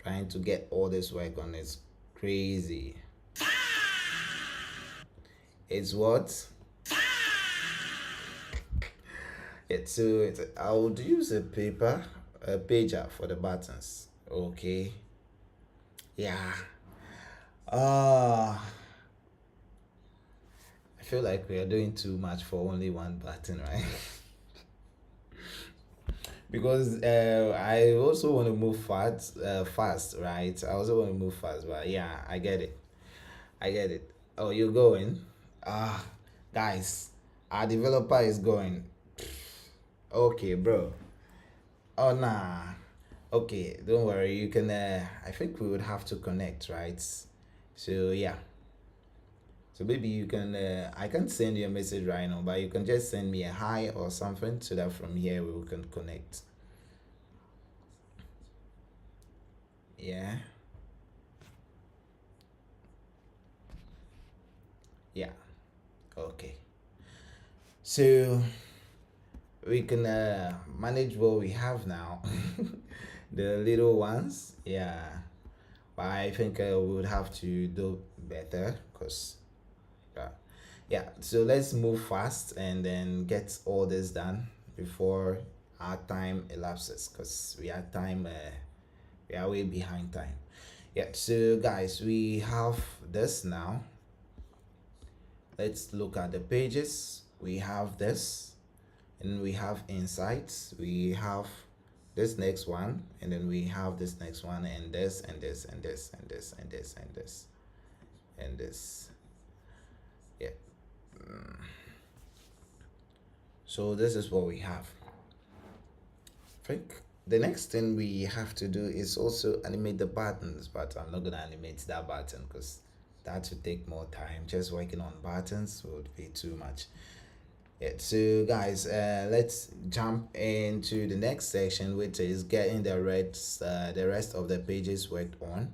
S1: It's crazy. It's what? I would use a pager for the buttons. Okay. Yeah. I feel like we are doing too much for only one button, right? Because I also want to move fast, right? I also want to move fast, but yeah, I get it. Oh, you're going? Guys, our developer is going. Okay, bro. Oh, nah. Okay, don't worry. You can. I think we would have to connect, right? So yeah. So maybe you can. I can send you a message right now, but you can just send me a hi or something so that from here we can connect. Yeah. Yeah. Okay. So we can manage what we have now. The little ones, yeah, but I think we would have to do better because yeah, so let's move fast and then get all this done before our time elapses, because we are way behind time. Yeah, so guys, we have this now. Let's look at the pages. we have this, and we have insights, we have this next one, and then we have this next one, and this and this and this and this and this and this and this. Yeah. So this is what we have. I think the next thing we have to do is also animate the buttons, but I'm not gonna animate that button because that would take more time. Just working on buttons would be too much. Yeah, so guys, let's jump into the next section, which is getting the rest of the pages worked on.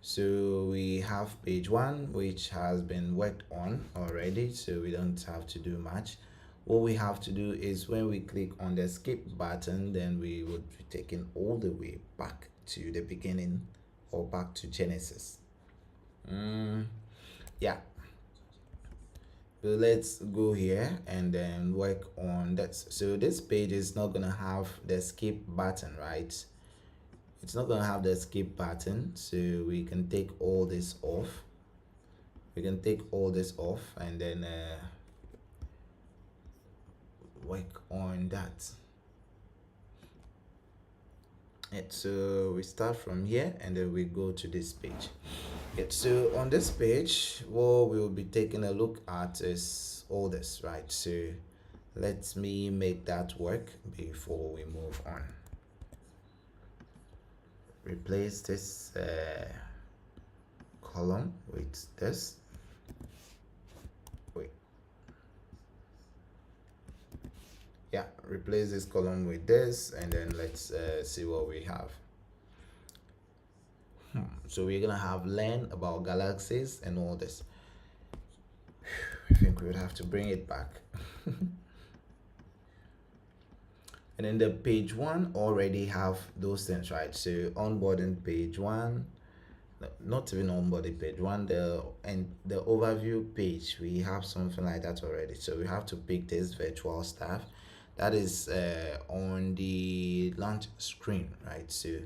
S1: So we have page 1, which has been worked on already, so we don't have to do much. What we have to do is when we click on the skip button, then we would be taken all the way back to the beginning or back to Genesis. Yeah, so let's go here and then work on that. So this page is not gonna have the skip button, right? It's not gonna have the skip button, so we can take all this off. We can take all this off and then work on that. So we start from here and then we go to this page. So on this page, what we'll be taking a look at is all this, right? So let me make that work before we move on. Replace this column with this. Yeah, replace this column with this, and then let's see what we have. So we're gonna have learn about galaxies and all this. I think we would have to bring it back. And then the page 1 already have those things, right? So onboarding page 1, not even onboarding page 1, the overview page, we have something like that already. So we have to pick this virtual staff that is on the launch screen, right? So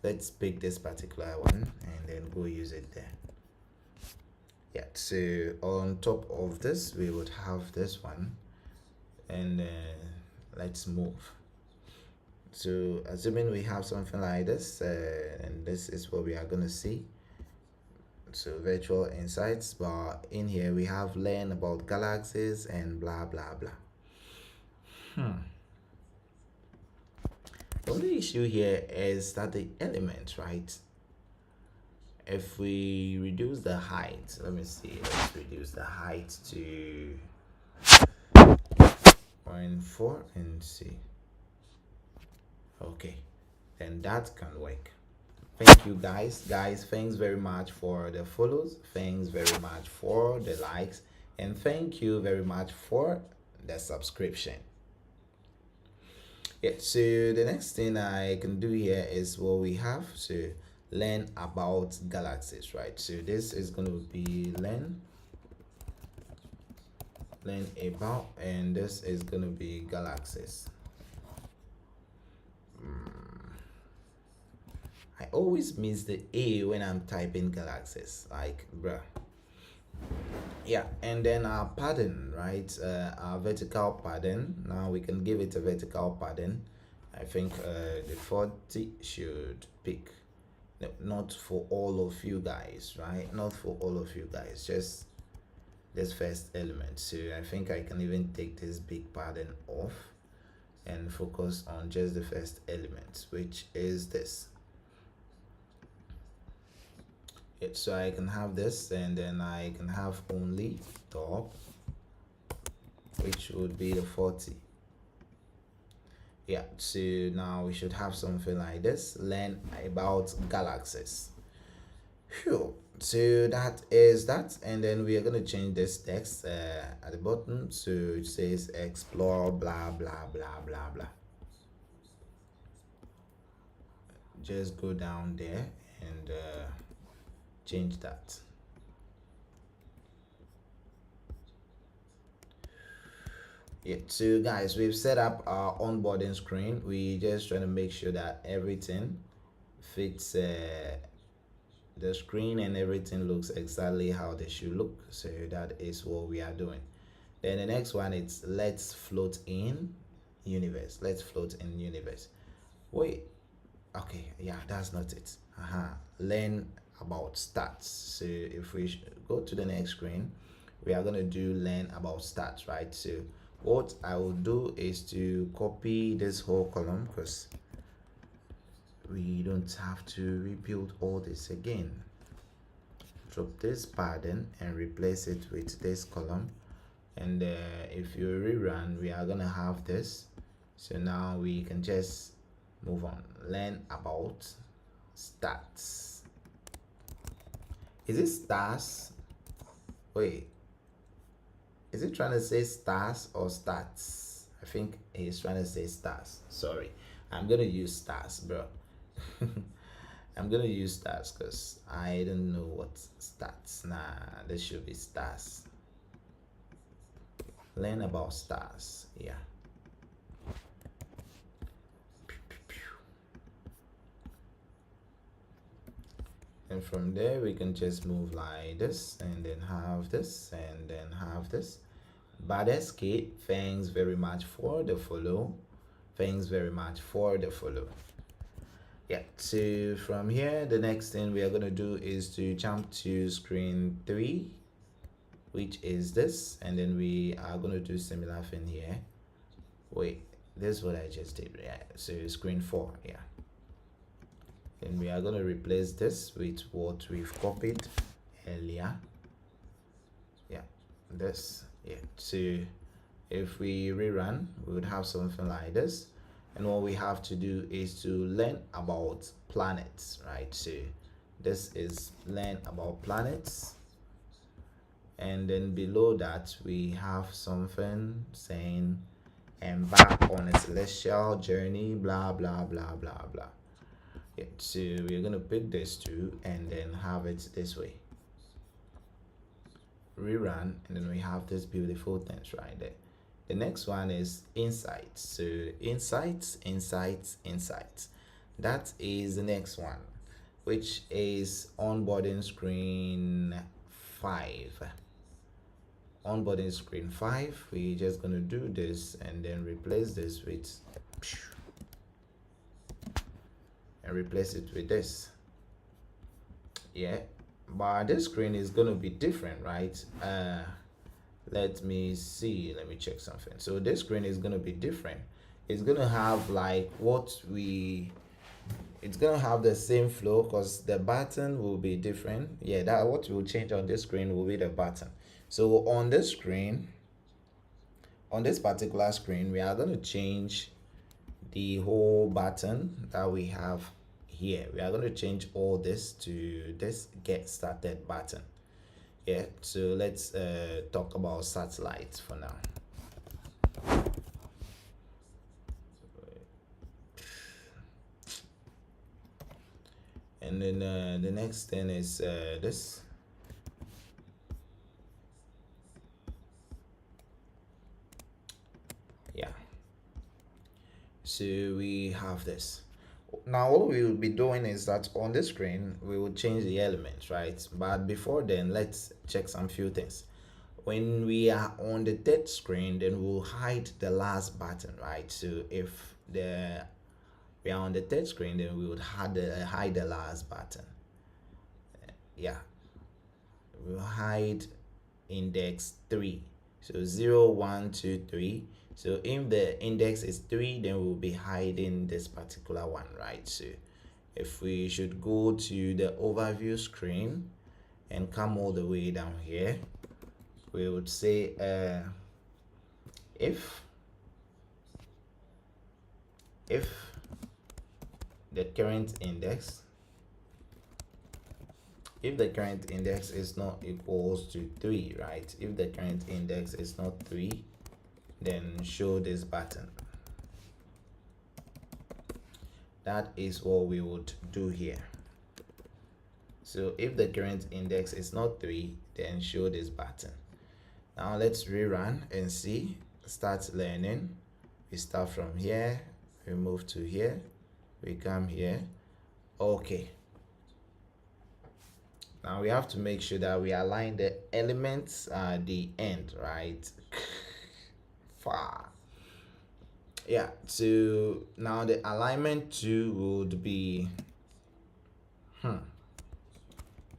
S1: let's pick this particular one and then go use it there. Yeah, so on top of this we would have this one, and let's move. So assuming we have something like this, and this is what we are going to see. So virtual insights, but in here we have learn about galaxies and blah blah blah. The only issue here is that the element, right? If we reduce the height, let me see, let's reduce the height to 0.4 and see. Okay, then that can work. Thank you guys. Thanks very much for the follows, thanks very much for the likes, and thank you very much for the subscription. Yeah, so the next thing I can do here is what we have. So learn about galaxies, right? So this is going to be learn about, and this is going to be galaxies. I always miss the A when I'm typing galaxies, like bruh. Yeah, and then our pattern, right? Our vertical pattern. Now we can give it a vertical pattern. I think the 40 should pick. No, not for all of you guys, right? Not for all of you guys, just this first element. So I think I can even take this big pattern off and focus on just the first element, which is this. So I can have this, and then I can have only top, which would be the 40. Yeah, so now we should have something like this, learn about galaxies. Phew. So that is that, and then we are going to change this text at the bottom, so it says explore blah blah blah blah blah. Just go down there and change that. Yeah, so guys, we've set up our onboarding screen. We just trying to make sure that everything fits the screen and everything looks exactly how they should look. So that is what we are doing. Then the next one is let's float in universe. Let's float in universe. Wait, okay, yeah, that's not it. Learn about stats. So if we go to the next screen, we are going to do learn about stats, right? So what I will do is to copy this whole column because we don't have to rebuild all this again. Drop this padding and replace it with this column, and if you rerun, we are gonna have this. So now we can just move on. Learn about stats. Is it stars? Wait, is it trying to say stars or stats? I think he's trying to say stars. Sorry, I'm gonna use stars, bro. I'm gonna use stars because I don't know what stats. Nah, this should be stars. Learn about stars. Yeah. And from there we can just move like this and then have this and then have this. But that's Kate, thanks very much for the follow. Thanks very much for the follow. Yeah, so from here the next thing we are going to do is to jump to screen 3, which is this, and then we are going to do similar thing here. Wait, this is what I just did. Yeah, so screen 4. Yeah, and we are going to replace this with what we've copied earlier. Yeah, this. Yeah, so if we rerun, we would have something like this. And what we have to do is to learn about planets, right? So this is learn about planets, and then below that we have something saying embark on a celestial journey, blah blah blah blah blah. Yeah, so we're gonna pick this two and then have it this way. Rerun, and then we have this beautiful things right there. The next one is insights. So insights. That is the next one, which is onboarding screen 5. Onboarding screen 5. We're just gonna do this and then replace this with and replace it with this. Yeah, but this screen is gonna be different, right? Let me see, let me check something. So this screen is going to be different. It's going to have like it's going to have the same flow because the button will be different. Yeah, that what will change on this screen will be the button. So on this screen, on this particular screen, we are going to change the whole button that we have here. We are going to change all this to this get started button. Yeah, so let's talk about satellites for now. And then the next thing is this. Yeah, so we have this. Now what we will be doing is that on the screen we will change the elements, right? But before then, let's check some few things. When we are on the third screen, then we'll hide the last button, right? So if we are on the third screen, then we would hide the last button. Yeah, we'll hide index 3. So 0 1 2 3. So if the index is 3, then we'll be hiding this particular one, right? So if we should go to the overview screen and come all the way down here, we would say if the current index is not equals to 3, right? If the current index is not 3, then show this button. That is what we would do here. So if the current index is not 3, then show this button. Now let's rerun and see. Start learning. We start from here, we move to here, we come here. Okay, Now we have to make sure that we align the elements at the end, right? Far. Yeah, so now the alignment 2 would be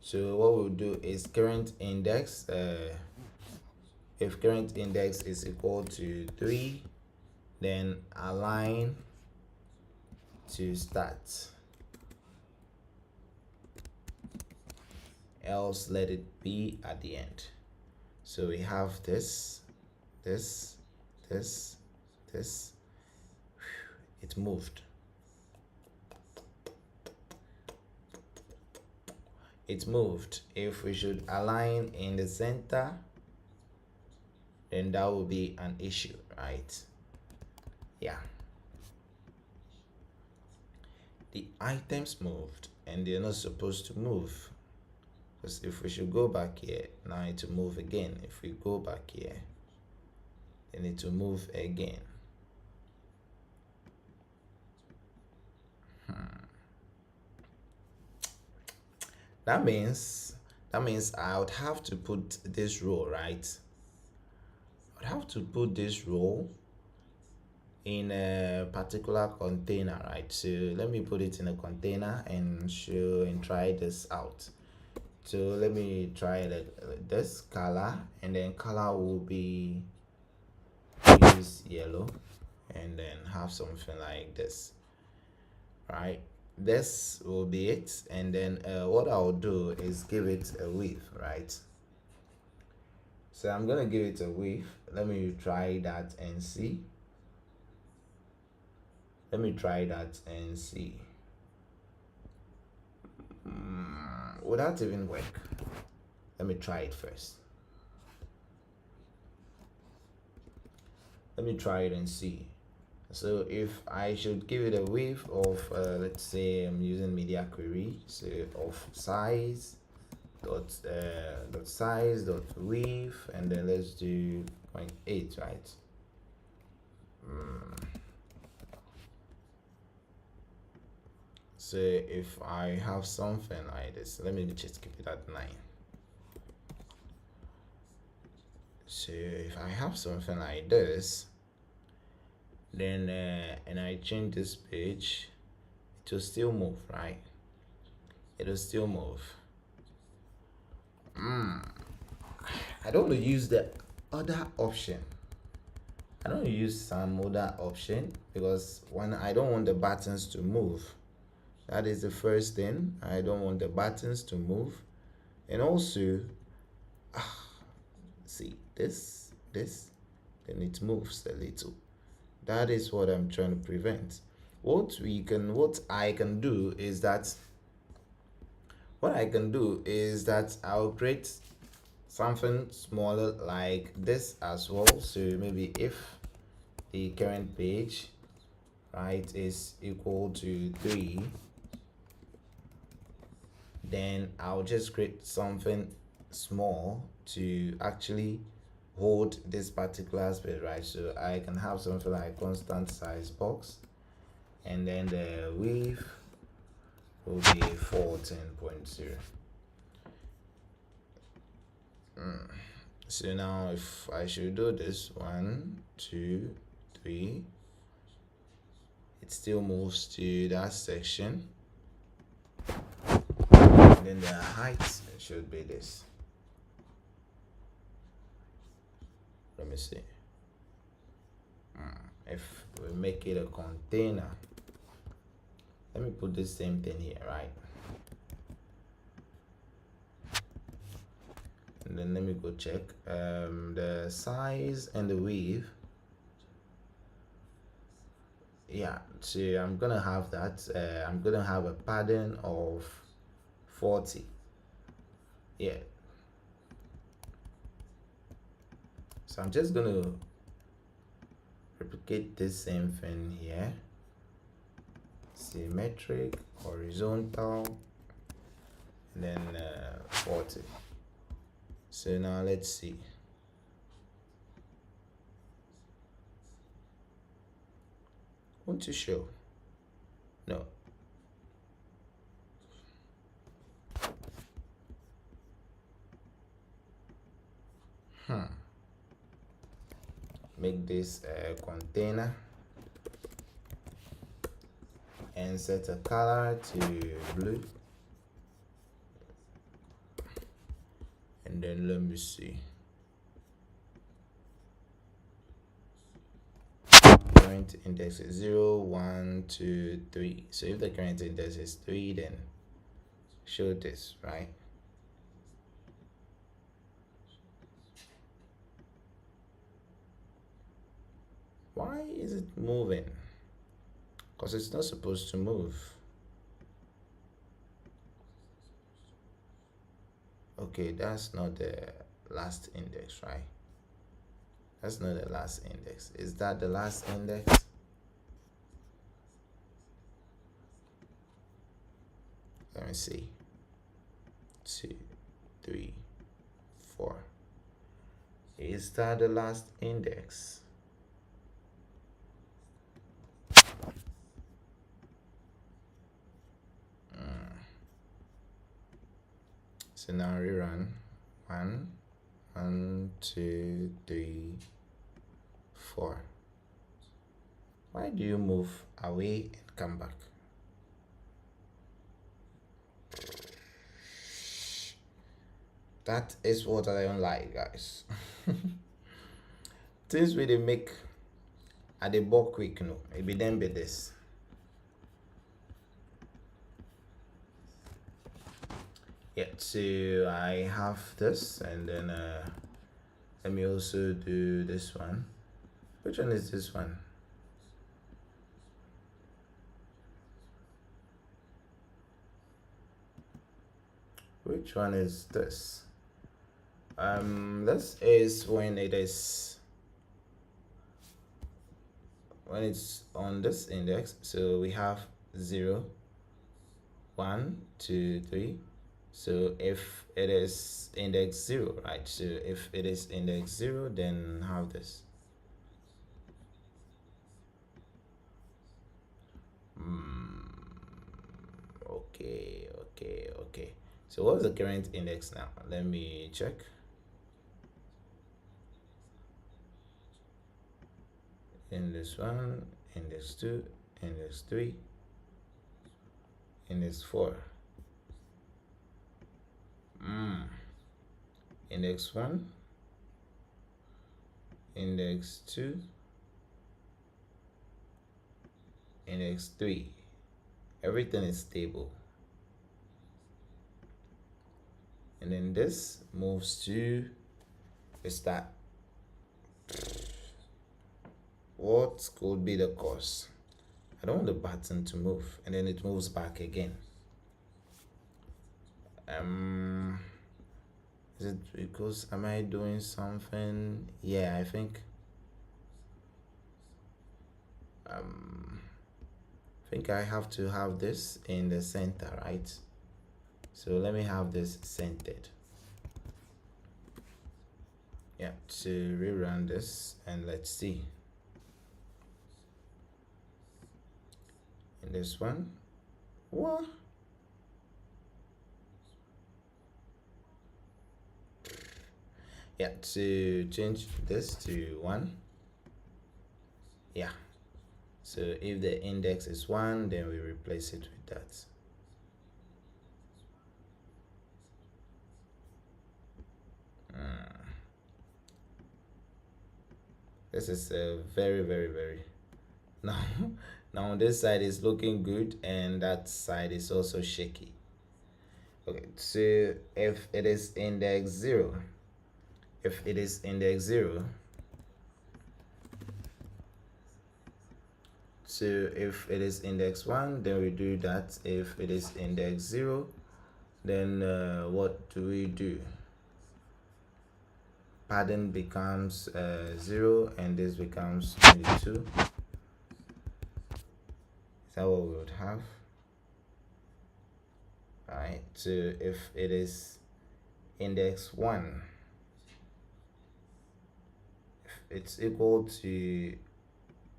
S1: so what we'll do is current index, if current index is equal to 3, then align to start, else let it be at the end. So we have this, this, this, this. It moved. It moved. If we should align in the center, then that will be an issue, right? Yeah. The items moved and they're not supposed to move. Because if we should go back here, now it will move again. If we go back here, then it will move again. That means I would have to put this row, right? I'd have to put this row in a particular container, right? So let me put it in a container and show and try this out. So let me try this color, and then color will be use yellow, and then have something like this, right? This will be it, and then what I'll do is give it a width, right? So I'm gonna give it a width. Let me try that and see. Would that even work? Let me try it first. Let me try it and see. So if I should give it a width of let's say I'm using media query, so of size dot size dot width, and then let's do 0.8, right? So if I have something like this, let me just keep it at 9. So if I have something like this, then and I change this page, it will still move, right? It will still move. I don't want to use the other option. I don't use some other option because when I don't want the buttons to move. That is the first thing. I don't want the buttons to move. And also, see this, then it moves a little. That is what I'm trying to prevent. What I can do is that I'll create something smaller like this as well. So maybe if the current page, right, is equal to 3, then I'll just create something small to actually hold this particular space, right? So I can have something like constant size box, and then the width will be 14.0. So now if I should do this 1, 2, 3, it still moves to that section. And then the height should be this. Let me see. If we make it a container, let me put the same thing here, right? And then let me go check the size and the width. Yeah, so I'm gonna have that. I'm gonna have a padding of 40. Yeah. So I'm just gonna replicate this same thing here. Symmetric, horizontal, and then 40. So now let's see. Want to show? No. make this a container and set a color to blue, and then let me see, current index is 0, 1, 2, 3. So if the current index is 3, then show this, right? Why is it moving? Because it's not supposed to move. Okay, that's not the last index, right? That's not the last index. Is that the last index? Let me see. 2, 3, 4. Is that the last index? So now rerun. 1, 2, 3, 4. Why do you move away and come back? That is what I don't like, guys. Things we they make at the bulk quick, no. Maybe then be this. Yeah, so I have this, and then let me also do this one. Which one is this one? Which one is this? This is when it's on this index. So we have 0, 1, 2, 3. So if it is index 0, right? So if it is index 0, then have this. Okay. So what's the current index now? Let me check. Index 1, index 2, index 3, index 4. Index 1, index 2, index 3. Everything is stable. And then this moves to that. What could be the cause? I don't want the button to move, and then it moves back again. Is it because am I doing something? Yeah, I think I have to have this in the center, right? So let me have this centered. Yeah, to rerun this, and let's see. In this one, what? Yeah, to change this to 1. Yeah, so if the index is 1, then we replace it with that. This is a very now this side is looking good, and that side is also shaky. Okay, so if it is index 0, so if it is index 1, then we do that. If it is index 0, then what do we do? Padding becomes 0, and this becomes 22. Is that what we would have? Alright, so if it is index 1, if it's equal to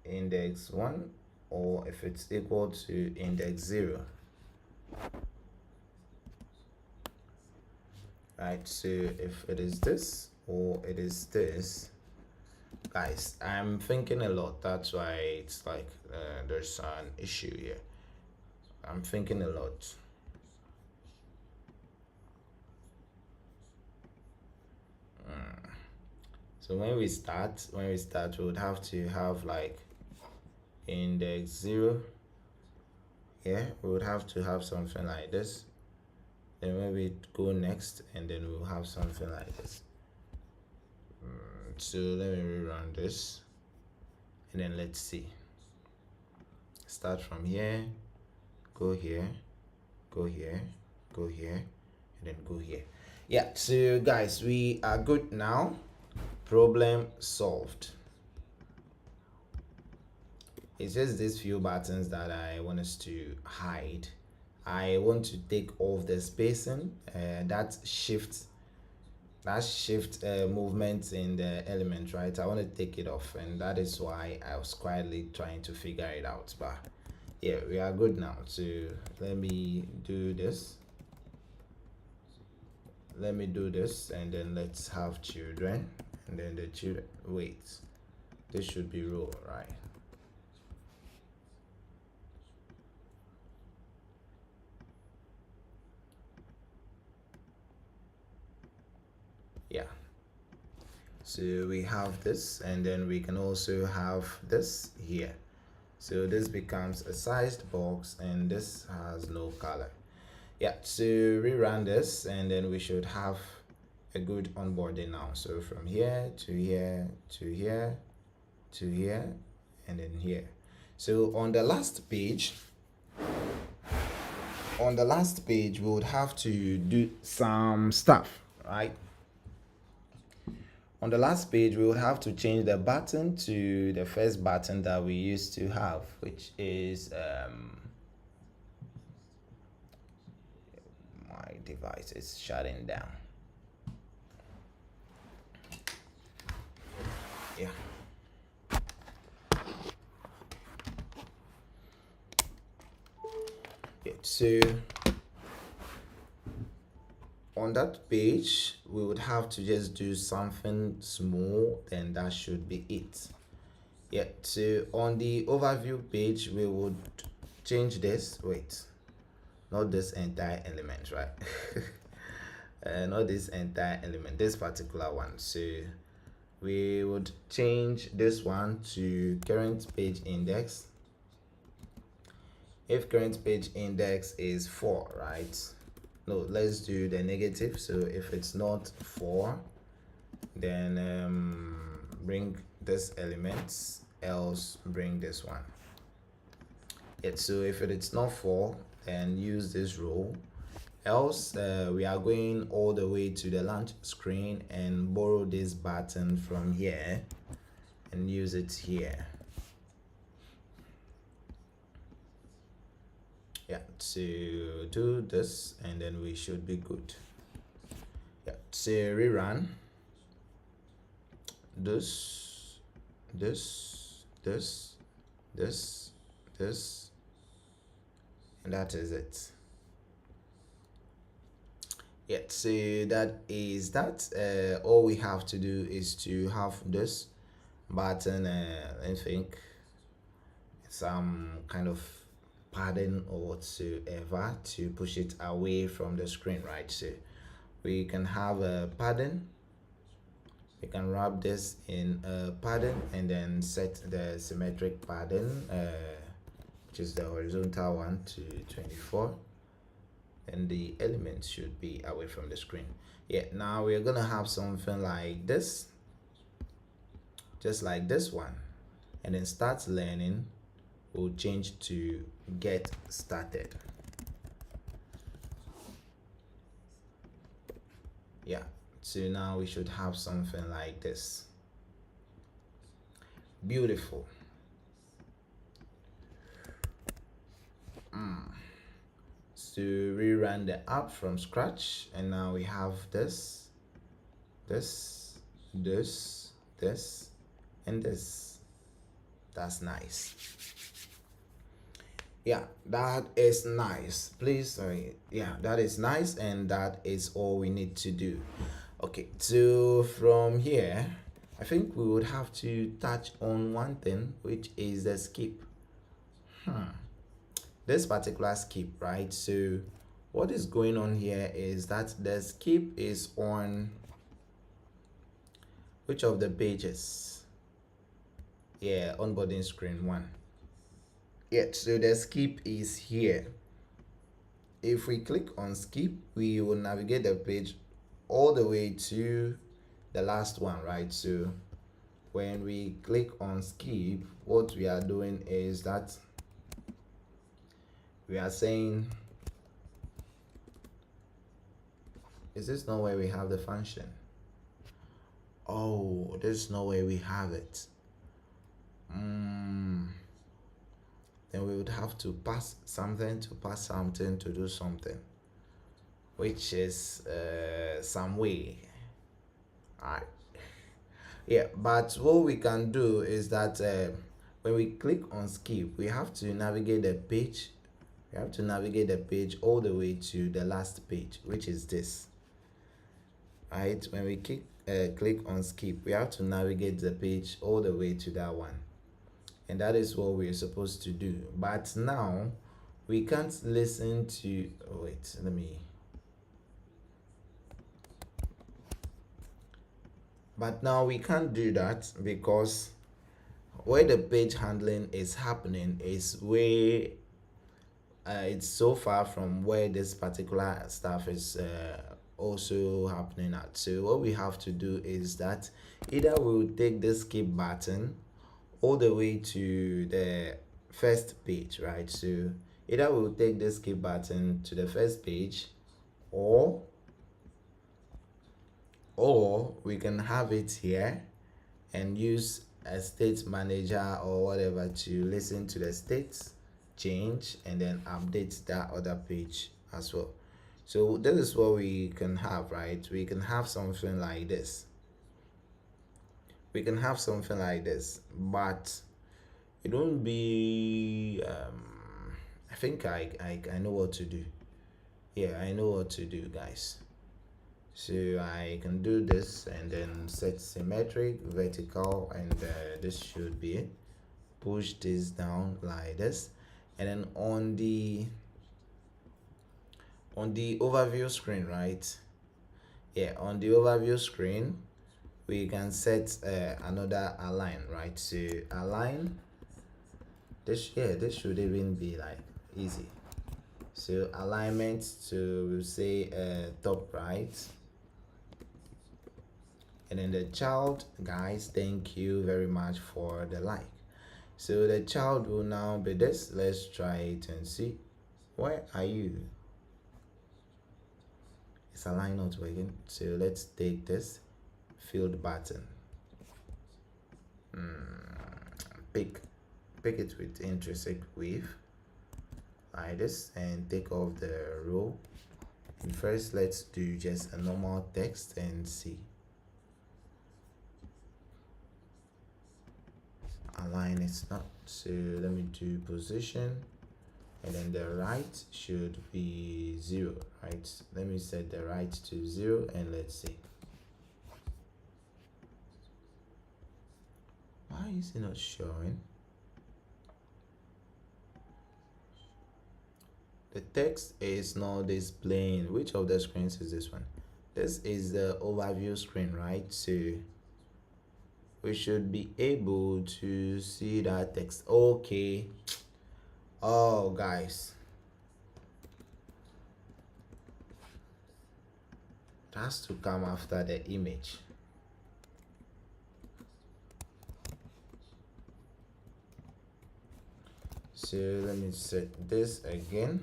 S1: index 1, or if it's equal to index 0. Right, so if it is this, or it is this. Guys, I'm thinking a lot. That's why it's like there's an issue here. I'm thinking a lot. So when we start, we would have to have like index 0. Yeah, we would have to have something like this. Then when we go next, and then we'll have something like this. So let me rerun this, and then let's see. Start from here, go here, go here, go here, and then go here. Yeah, so guys, we are good now. Problem solved. It's just these few buttons that I want us to hide. I want to take off the spacing, that shift movement in the element, right? I want to take it off, and that is why I was quietly trying to figure it out. But yeah, we are good now. So let me do this. Let me do this, and then let's have children, and then the children. Wait, this should be row, right? Yeah, so we have this, and then we can also have this here. So this becomes a sized box, and this has no color. Yeah, so rerun this, and then we should have a good onboarding now. So from here to here to here to here, and then here. So on the last page, we would have to do some stuff, right? On the last page, we would have to change the button to the first button that we used to have, which is my device is shutting down. Yeah. So on that page, we would have to just do something small, and that should be it. Yeah, so on the overview page, we would change this. Wait, not this entire element, right? Not this entire element, this particular one. So we would change this one to current page index. If current page index is 4, right? No, let's do the negative. So if it's not 4, then bring this element, else bring this one. Yeah, so if it's not 4, then use this row, else we are going all the way to the launch screen and borrow this button from here and use it here. Yeah, to do this, and then we should be good. Yeah, so rerun this, and that is it. Yeah, so that is that. All we have to do is to have this button, I think some kind of padding or whatsoever to push it away from the screen, right? So we can have a padding. We can wrap this in a padding, and then set the symmetric padding, which is the horizontal one, to 24, and the elements should be away from the screen. Yeah, now we're gonna have something like this, just like this one, and then start learning. We'll change to get started. Yeah, so now we should have something like this. Beautiful. So rerun the app from scratch, and now we have this, and this. That's nice. Yeah, that is nice. Please, sorry. Yeah, that is nice, and that is all we need to do. Okay, so from here I think we would have to touch on one thing, which is the skip. This particular skip, right? So what is going on here is that the skip is on which of the pages? Yeah, onboarding screen 1. Yeah, so the skip is here. If we click on skip, we will navigate the page all the way to the last one, right? So when we click on skip, what we are doing is that we are saying, is this not where we have the function? Oh, there's no way we have it. Then we would have to pass something to do something, which is some way. Alright. Yeah, but what we can do is that when we click on skip, we have to navigate the page. We have to navigate the page all the way to the last page, which is this. Right? When we click on skip, we have to navigate the page all the way to that one. And that is what we're supposed to do. But now we can't listen to, oh wait, but now we can't do that because where the page handling is happening is where it's so far from where this particular stuff is also happening at. So what we have to do is that either we'll take this skip button all the way to the first page, right? So either we'll take this skip button to the first page, or we can have it here and use a state manager or whatever to listen to the states change and then update that other page as well. So this is what we can have, right? We can have something like this. But it won't be I think I know what to do. Yeah, I know what to do, guys. So I can do this and then set symmetric, vertical, and this should be it. Push this down like this, and then on the overview screen, right? Yeah, on the overview screen we can set another align, right? So align this, yeah, this should even be like easy. So alignment to, we'll say top right, and then the child, guys, thank you very much for the like. So the child will now be this. Let's try it and see. Where are you? It's align not working. So let's take this field button. Pick it with intrinsic width like this and take off the row. And first let's do just a normal text and see. Align is not, so let me do position, and then the right should be 0, right? Let me set the right to 0 and let's see. Why is it not showing? The text is not displaying. Which of the screens is this one? This is the overview screen, right? So we should be able to see that text. Okay. Oh, guys, it has to come after the image. So let me set this again,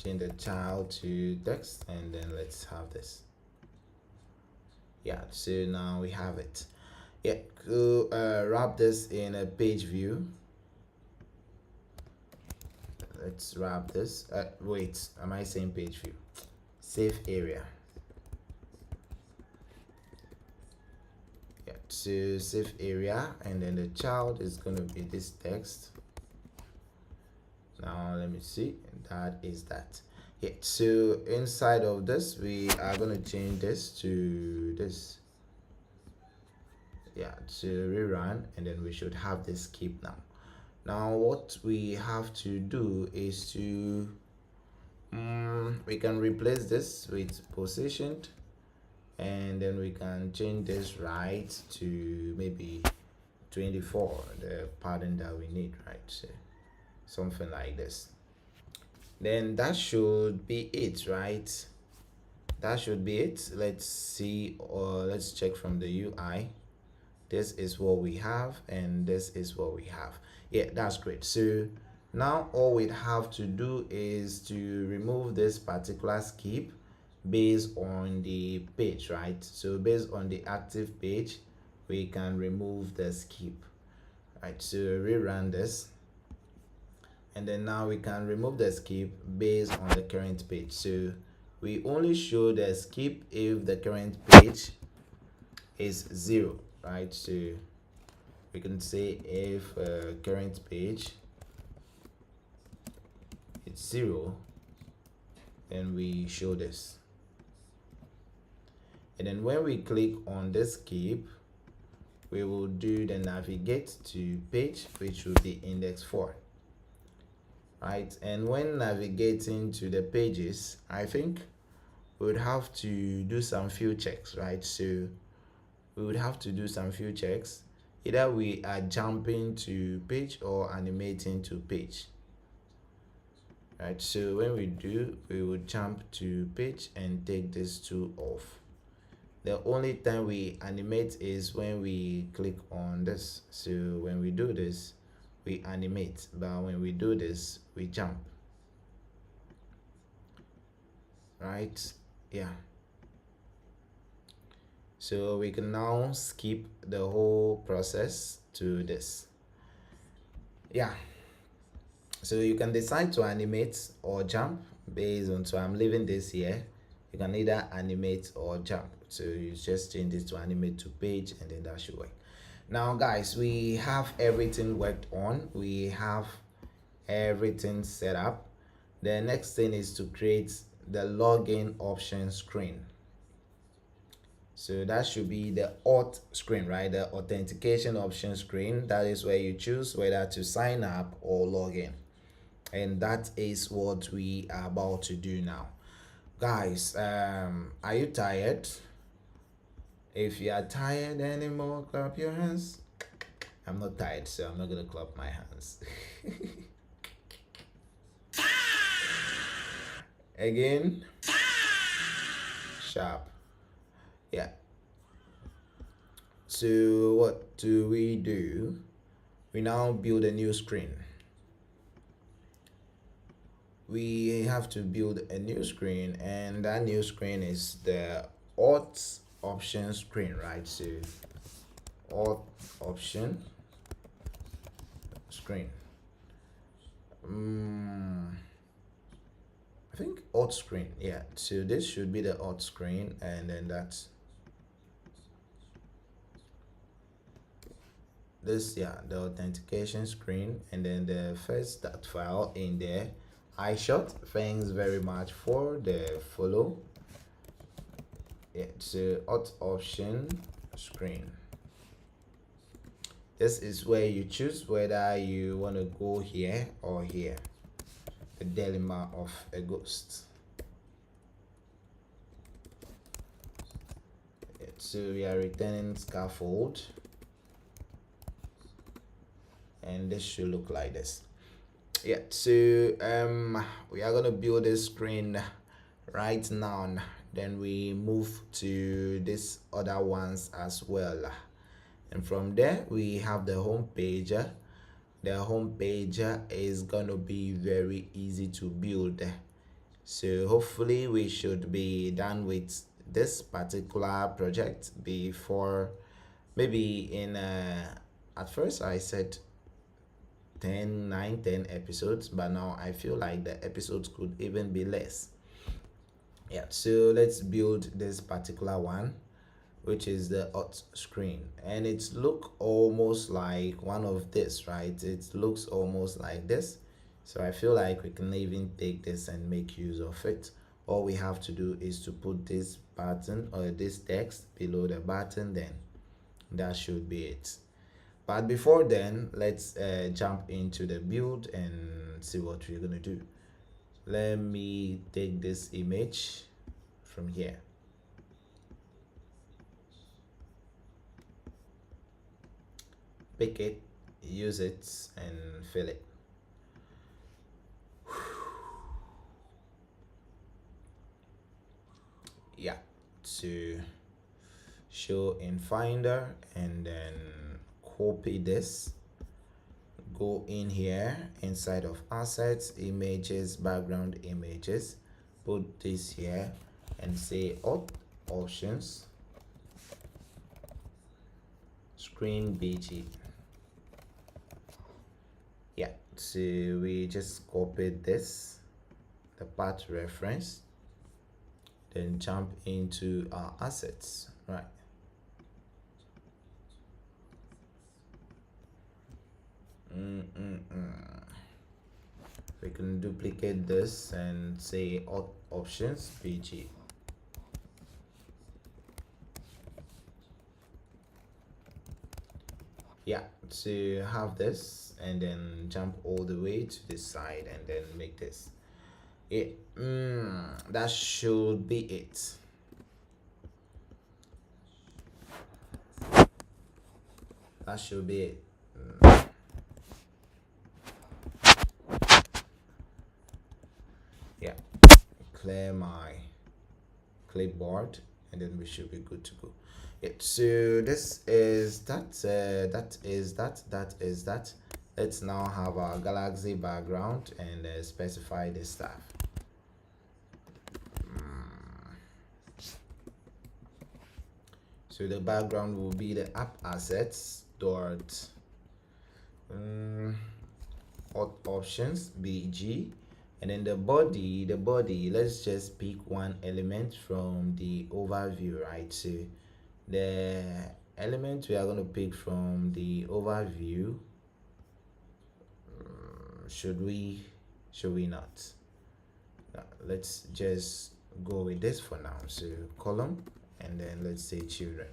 S1: change the child to text, and then let's have this. Yeah, so now we have it. Yeah, go wrap this in a page view. Let's wrap this. Wait, am I saying page view? Save area. Yeah, to save area, and then the child is going to be this text. Now let me see. That is that. Yeah, so inside of this we are going to change this to this, yeah, to rerun, and then we should have this skip now. Now what we have to do is to we can replace this with positioned, and then we can change this right to maybe 24, the pattern that we need, right? So something like this. Then that should be it, right? That should be it. Let's see, or let's check from the UI. This is what we have, and this is what we have. Yeah, that's great. So now all we have to do is to remove this particular skip based on the page, right? So based on the active page, we can remove the skip, right? So rerun this, and then now we can remove the skip based on the current page. So we only show the skip if the current page is 0, right? So we can say if current page is 0, then we show this. And then when we click on this skip, we will do the navigate to page, which will be index 4, right? And when navigating to the pages, I think we would have to do some few checks, right? So we would have to do some few checks. Either we are jumping to page or animating to page, right? So when we do, we will jump to page and take this 2 off. The only time we animate is when we click on this. So when we do this, we animate, but when we do this, we jump, right? Yeah. So we can now skip the whole process to this. Yeah. So you can decide to animate or jump based on, so I'm leaving this here. You can either animate or jump. So you just change this to animate to page, and then that should work. Now guys, we have everything worked on. We have everything set up. The next thing is to create the login option screen. So that should be the auth screen, right? The authentication option screen. That is where you choose whether to sign up or log in. And that is what we are about to do now. Guys, are you tired? If you are tired anymore, clap your hands. I'm not tired, so I'm not gonna clap my hands. Again, sharp. Yeah. So what do? We now build a new screen. We have to build a new screen, and that new screen is the auth option screen, right? So auth option screen. I think auth screen, yeah. So this should be the auth screen, and then that's this, yeah, the authentication screen, and then the first that file in there. iShot, thanks very much for the follow. Yeah, so auth option screen. This is where you choose whether you want to go here or here. The dilemma of a ghost. Yeah, so we are returning scaffold, and this should look like this. Yeah, so we are gonna build this screen right now. Then we move to these other ones as well, and from there we have the home page. The home page is gonna be very easy to build, so hopefully we should be done with this particular project before, maybe in at first I said 10 episodes, but now I feel like the episodes could even be less. Yeah, so let's build this particular one, which is the auth screen, and it look almost like one of this, right? It looks almost like this. So I feel like we can even take this and make use of it. All we have to do is to put this button or this text below the button, then that should be it. But before then, let's jump into the build and see what we're gonna do. Let me take this image from here. Pick it, use it, and fill it. Yeah, to show in Finder, and then copy this, go in here inside of assets, images, background images, put this here and say options, screen BG. Yeah, so we just copied this, the path reference, then jump into our assets, right? We can duplicate this and say options BG. Yeah, to have this and then jump all the way to this side and then make this it. That should be it. That should be it. Yeah, clear my clipboard and then we should be good to go. Yeah, so this is that, that is that. Let's now have our galaxy background and specify the stuff. So the background will be the app assets dot options BG, and then the body, let's just pick one element from the overview, right? So the element we are going to pick from the overview, should we not? Let's just go with this for now. So column, and then let's say children.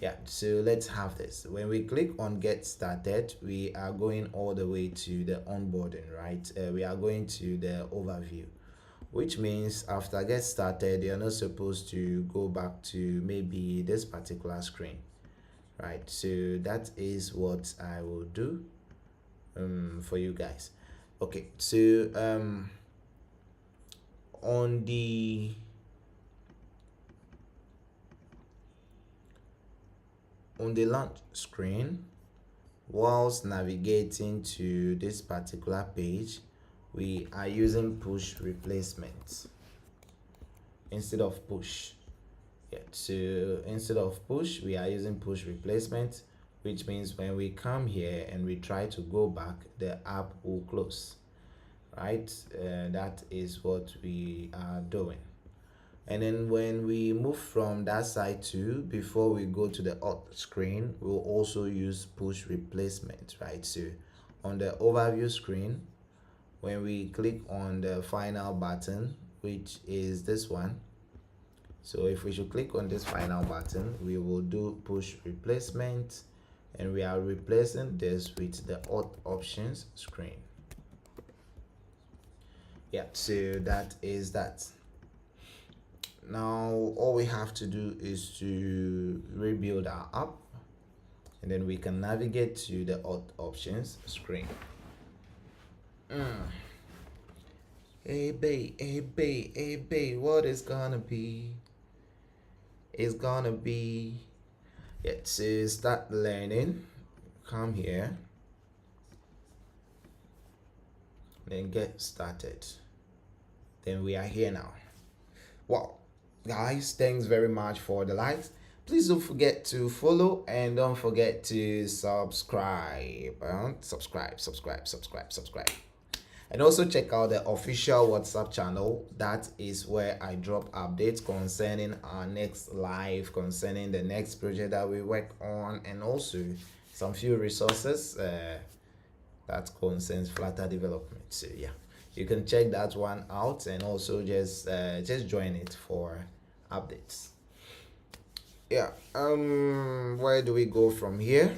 S1: Yeah, so let's have this. When we click on get started, we are going all the way to the onboarding, right? We are going to the overview, which means after get started, you're not supposed to go back to maybe this particular screen, right? So that is what I will do for you guys. Okay, so on the launch screen, whilst navigating to this particular page, we are using push replacement instead of push. Yeah, so instead of push, we are using push replacement, which means when we come here and we try to go back, the app will close, right? That is what we are doing. And then when we move from that side to, before we go to the auth screen, we'll also use push replacement, right? So on the overview screen, when we click on the final button, which is this one, so if we should click on this final button, we will do push replacement, and we are replacing this with the auth options screen. Yeah, so that is that. Now all we have to do is to rebuild our app, and then we can navigate to the auth options screen. Hey babe, what is gonna be? It's gonna be, yeah, to start learning. Come here, then get started. Then we are here now. Wow, guys, thanks very much for the likes. Please don't forget to follow and don't forget to subscribe. Subscribe. And also check out the official WhatsApp channel. That is where I drop updates concerning our next live, concerning the next project that we work on, and also some few resources that concerns Flutter development. So yeah, you can check that one out, and also just join it for updates. Yeah, where do we go from here?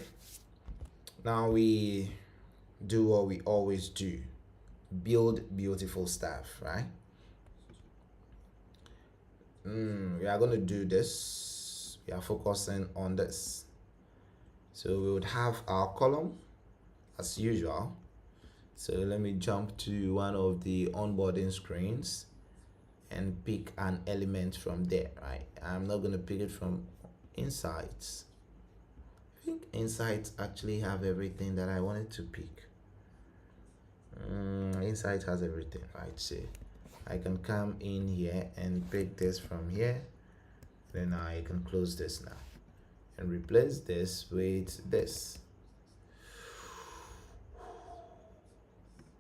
S1: Now we do what we always do, build beautiful stuff, right? We are going to do this. We are focusing on this. So we would have our column as usual. So let me jump to one of the onboarding screens and pick an element from there, right? I'm not going to pick it from insights. I think insights actually have everything that I wanted to pick. Insight has everything, right? So I can come in here and pick this from here. Then I can close this now and replace this with this.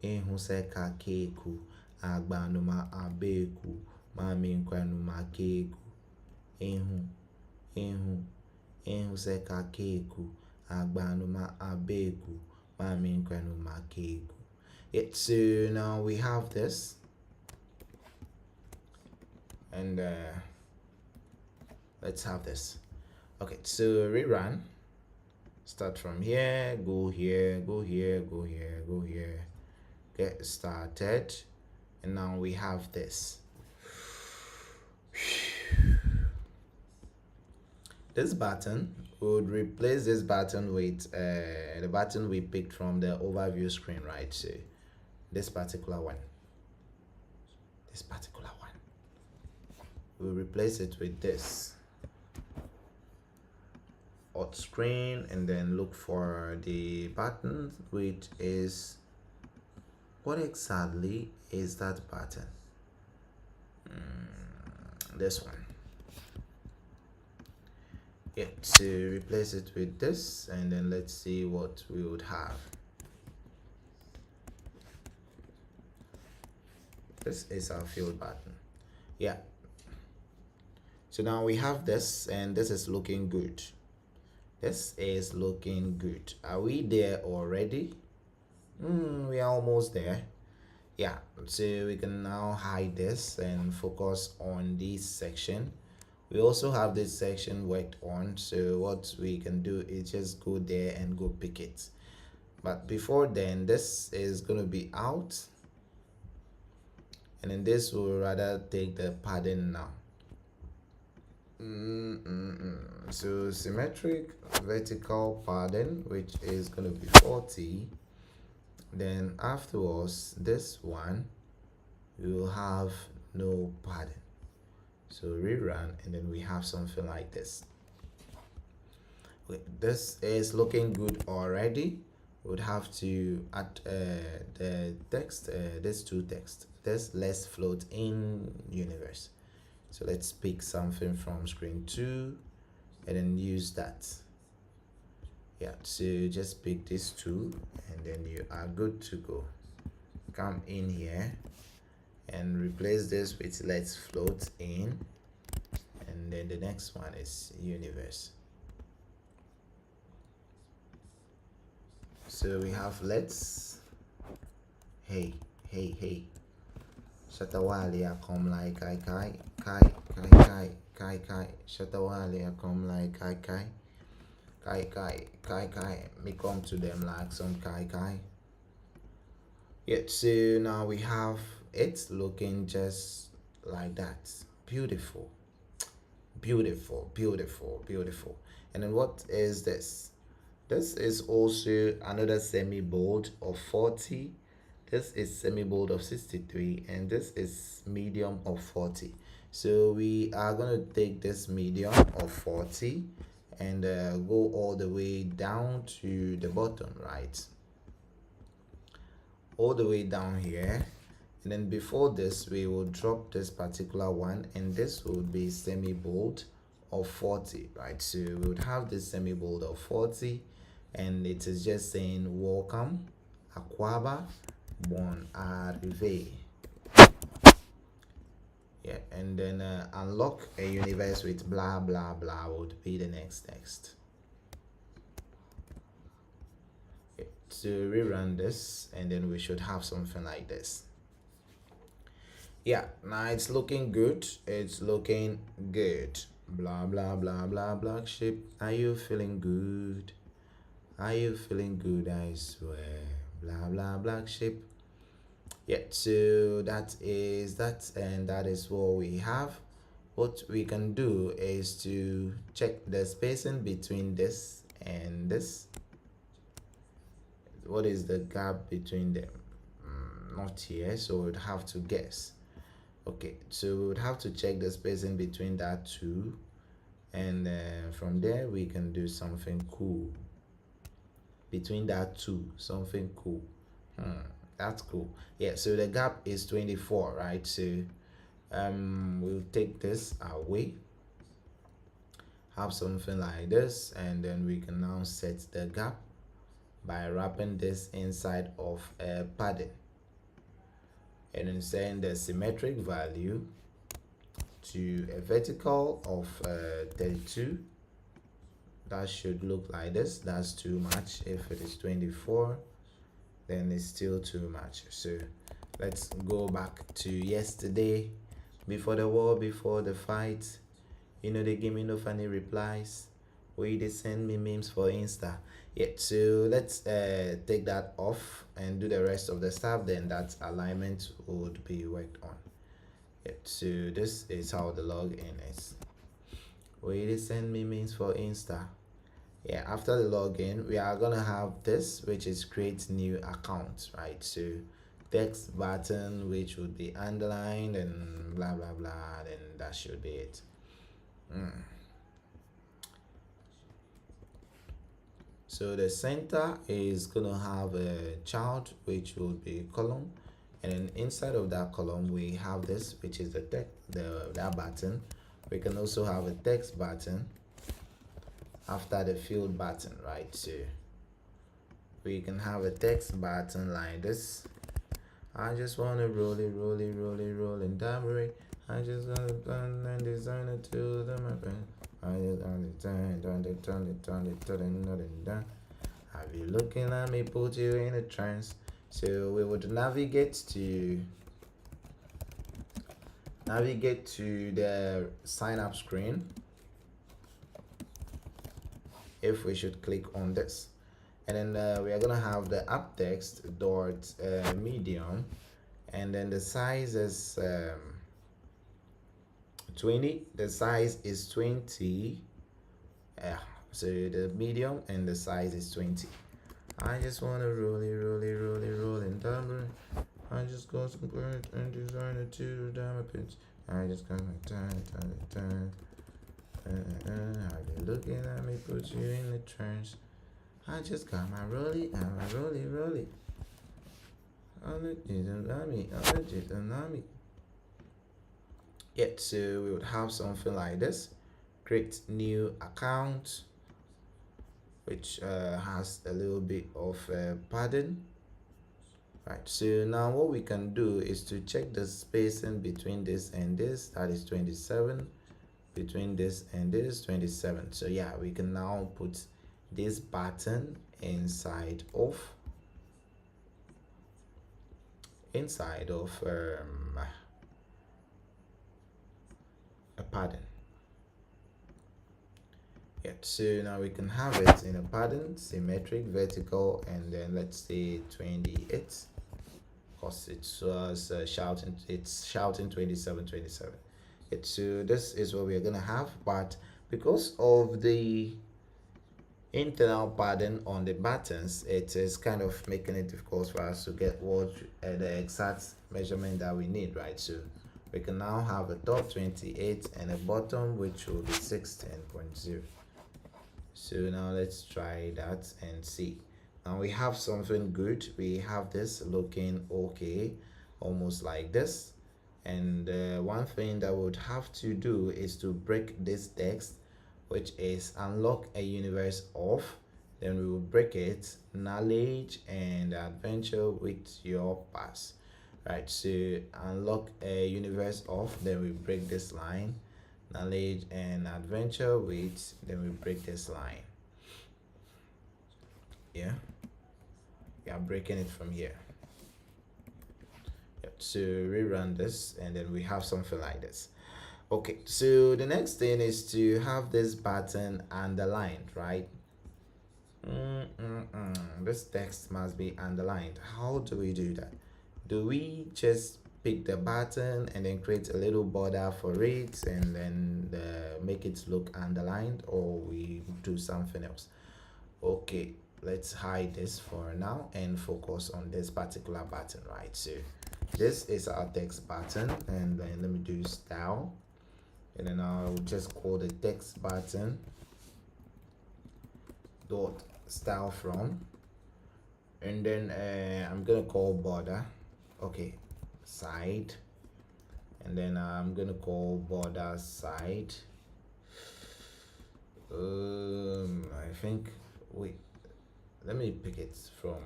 S1: Ehuseka keku agbanuma abeku mami nkwanuma keku ehuseka keku agbanuma abeku mami nkwanuma keku. So now we have this, and let's have this. Okay, so rerun. Start from here, go here, go here, go here, go here. Get started, and now we have this. This button would replace this button with the button we picked from the overview screen, right? So this particular one, we'll replace it with this hot screen, and then look for the button, which is, what exactly is that button? This one. Yeah, so replace it with this, and then let's see what we would have. This is our field button. Yeah, so now we have this, and this is looking good. This is looking good. Are we there already? We are almost there. Yeah, so we can now hide this and focus on this section. We also have this section worked on, so what we can do is just go there and go pick it. But before then, this is going to be out, and then this will rather take the padding now. So symmetric vertical padding, which is going to be 40. Then afterwards, this one we will have no padding. So rerun, and then we have something like this. This is looking good already. We would have to add the text, this two text. This let's float in universe. So let's pick something from screen 2 and then use that. Yeah, so just pick these two, and then you are good to go. Come in here and replace this with let's float in, and then the next one is universe. So we have let's, hey Shatawalia come like kai Shatawalia come like kai me come to them like some kai. Yeah, so now we have it looking just like that. Beautiful. And then what is this? This is also another semi-bold of 40. This is semi-bold of 63, and this is medium of 40. So we are going to take this medium of 40 and go all the way down to the bottom, right? All the way down here, and then before this we will drop this particular one, and this would be semi-bold of 40, right? So we would have this semi-bold of 40, and it is just saying welcome Aquaba Bon Arrivé. Yeah, and then unlock a universe with blah blah blah would be the next text. let's rerun this, and then we should have something like this. Yeah, now it's looking good. It's looking good. Blah blah blah blah black sheep. Are you feeling good? Are you feeling good? I swear. Blah blah black sheep. Yeah, so that is that, and that is what we have. What we can do is to check the spacing between this and this. What is the gap between them? Not here, so we'd have to guess. Okay, so we would have to check the spacing between that two, and from there we can do something cool between that two, something cool. That's cool. Yeah, so the gap is 24, right? So we'll take this away, have something like this, and then we can now set the gap by wrapping this inside of a padding, and then send the symmetric value to a vertical of 32. That should look like this. That's too much. If it is 24, then it's still too much. So let's go back to yesterday, before the war, before the fight. You know, they give me no funny replies. Where they send me memes for Insta. Yeah, so let's take that off and do the rest of the stuff. Then that alignment would be worked on. Yeah, so this is how the login is. Where they send me memes for Insta. Yeah, after the login, we are gonna have this, which is create new account, right? So text button, which would be underlined and blah blah blah, then that should be it. So the center is gonna have a child, which will be column, and then inside of that column we have this, which is the text, that button. We can also have a text button after the field button, right? So we can have a text button like this. I just wanna roll and tambourine. I just wanna plan and design it to the map. I just done. Have you looking at me, put you in a trance? So we would navigate to the sign up screen. If we should click on this, and then we are gonna have the app text dot medium, and then the size is 20. The size is 20. So the medium and the size is 20. I just wanna roll and dumber. I just got some bird and design it to the diamond pins. I just got my turn. Have you looking at me, put you in the trance? I just got my rolly and my rolly. On it didn't allow me. Yeah, so we would have something like this. Create new account, which has a little bit of padding. Right, so now what we can do is to check the spacing between this and this. That is 27. Between this and this, 27. So yeah, we can now put this button inside of a pattern. Yeah, so now we can have it in a pattern, symmetric, vertical, and then let's say 28, because it was shouting 27. So this is what we are gonna have, but because of the internal padding on the buttons, it is kind of making it difficult for us to get what the exact measurement that we need, right? So we can now have a top 28 and a bottom which will be 16.0. So now let's try that and see. Now we have something good. We have this looking okay, almost like this. And one thing that we would have to do is to break this text, which is unlock a universe of, then we will break it, knowledge and adventure with your past, right? So unlock a universe of, then we break this line, knowledge and adventure with, then we break this line. Yeah, we are breaking it from here. Yep. So rerun this, and then we have something like this. Okay, so the next thing is to have this button underlined, right? This text must be underlined. How do we do that? Do we just pick the button and then create a little border for it and then make it look underlined, or we do something else? Okay, let's hide this for now and focus on this particular button, right? So this is our text button, and then let me do style, and then I'll just call the text button dot style from, and then I'm gonna call border, okay, side, and then I'm gonna call border side. I think, wait, let me pick it from,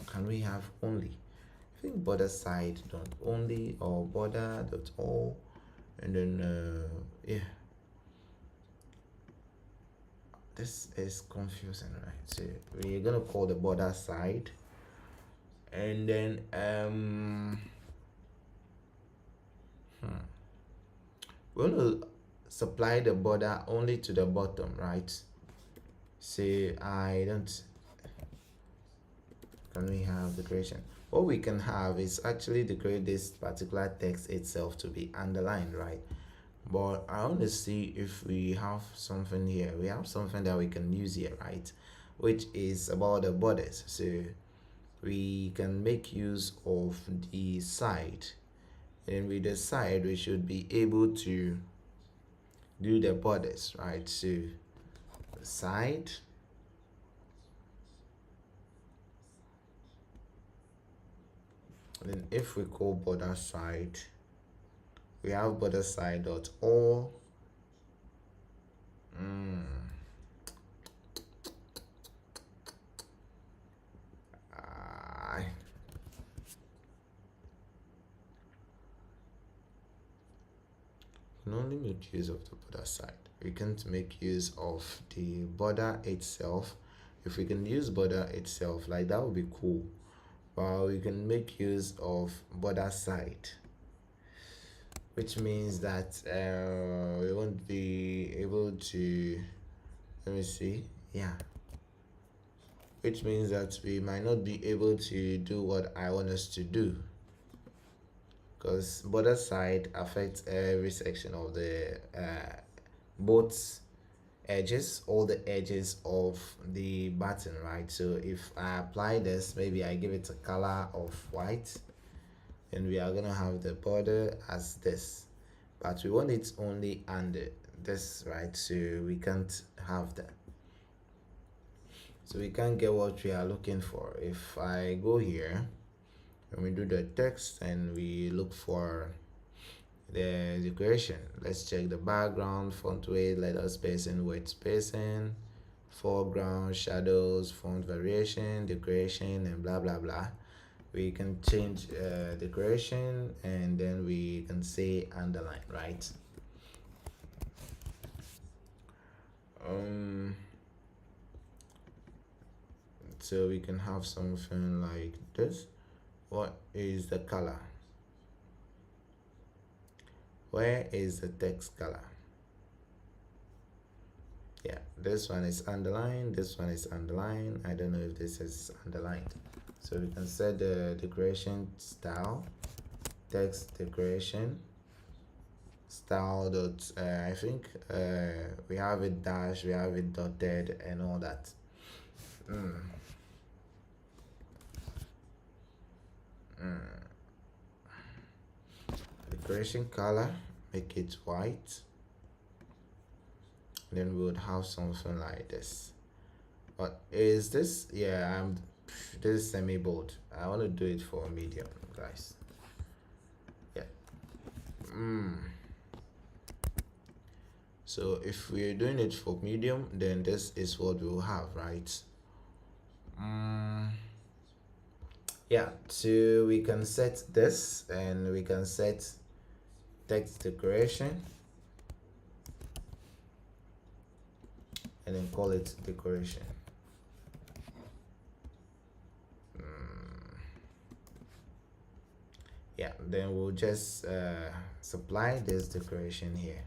S1: can we have only, I think border side dot only or border dot all, and then yeah, this is confusing, right? So we're gonna call the border side, and then we're gonna supply the border only to the bottom, right? Say I don't, can we have decoration? What we can have is actually decorate this particular text itself to be underlined, right? But I want to see if we have something here. We have something that we can use here, right? Which is about the borders. So we can make use of the side, and with the side we should be able to do the borders, right? So the side, and then if we call border side, we have border side dot all. We can only make use of the border side. We can't make use of the border itself. If we can use border itself, like that would be cool. But we can make use of border side, which means that we won't be able to, let me see, yeah, which means that we might not be able to do what I want us to do, because border side affects every section of the both edges, all the edges of the button, right? So if I apply this, maybe I give it a color of white, and we are gonna have the border as this, but we want it only under this, right? So we can't have that, so we can't get what we are looking for. If I go here and we do the text and we look for the decoration, let's check the background, font weight, letter spacing, weight spacing, foreground, shadows, font variation, decoration, and blah blah blah. We can change decoration, and then we can say underline, right? So we can have something like this. What is the color? Where is the text color? Yeah, this one is underlined, this one is underlined. I don't know if this is underlined. So we can set the decoration style, text decoration style dot I think we have it dash, we have it dotted, and all that. Decoration color, make it white, then we would have something like this. What is this? Yeah, this is semi bold. I want to do it for medium, guys. Yeah. So if we're doing it for medium, then this is what we'll have, right? Yeah, so we can set this, and we can set text decoration, and then call it decoration. then we'll just supply this decoration here.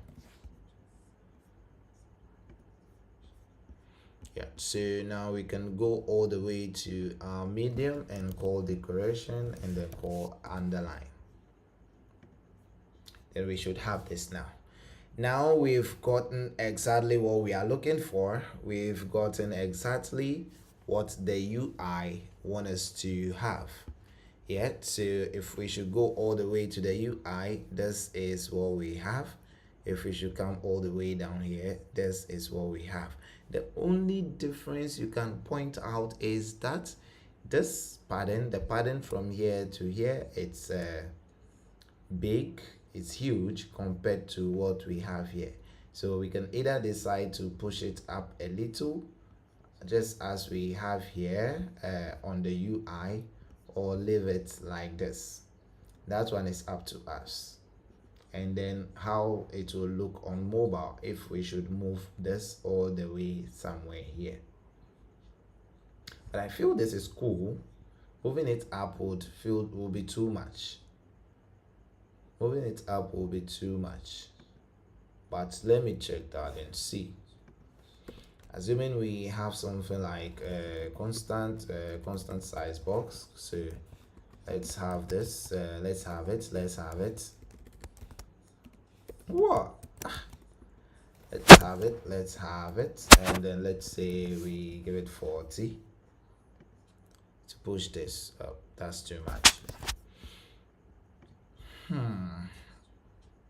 S1: Yeah, so now we can go all the way to our medium and call decoration and then call underline. Then we should have this now. Now we've gotten exactly what we are looking for. We've gotten exactly what the UI wants us to have. Yeah, so if we should go all the way to the UI, this is what we have. If we should come all the way down here, this is what we have. The only difference you can point out is that this pattern, the pattern from here to here, it's big, it's huge compared to what we have here. So we can either decide to push it up a little, just as we have here on the UI, or leave it like this. That one is up to us. And then how it will look on mobile if we should move this all the way somewhere here. But I feel this is cool. Moving it up will be too much. Moving it up will be too much. But let me check that and see. Assuming we have something like a constant size box. So let's have this. Let's have it. What? Let's have it. And then let's say we give it 40 to push this up. That's too much.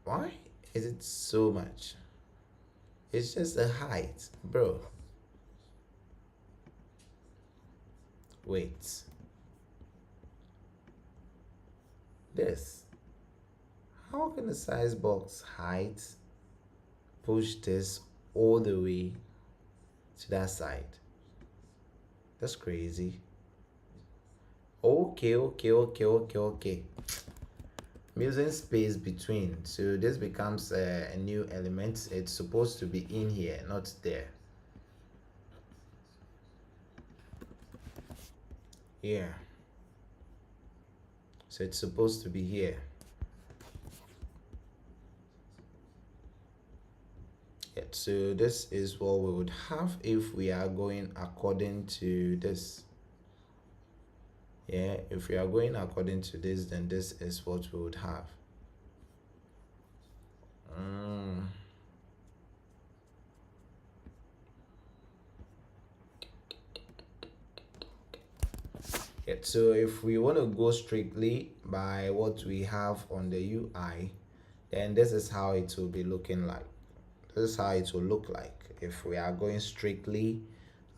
S1: Why is it so much? It's just the height, bro. Wait. This. How can the size box height push this all the way to that side? That's crazy. Okay. I'm using space between, so this becomes a new element. It's supposed to be in here, not there. Yeah. So it's supposed to be here. Yeah, so this is what we would have if we are going according to this. Yeah, if we are going according to this, then this is what we would have. Yeah, so if we want to go strictly by what we have on the UI, then this is how it will be looking like. This is how it will look like if we are going strictly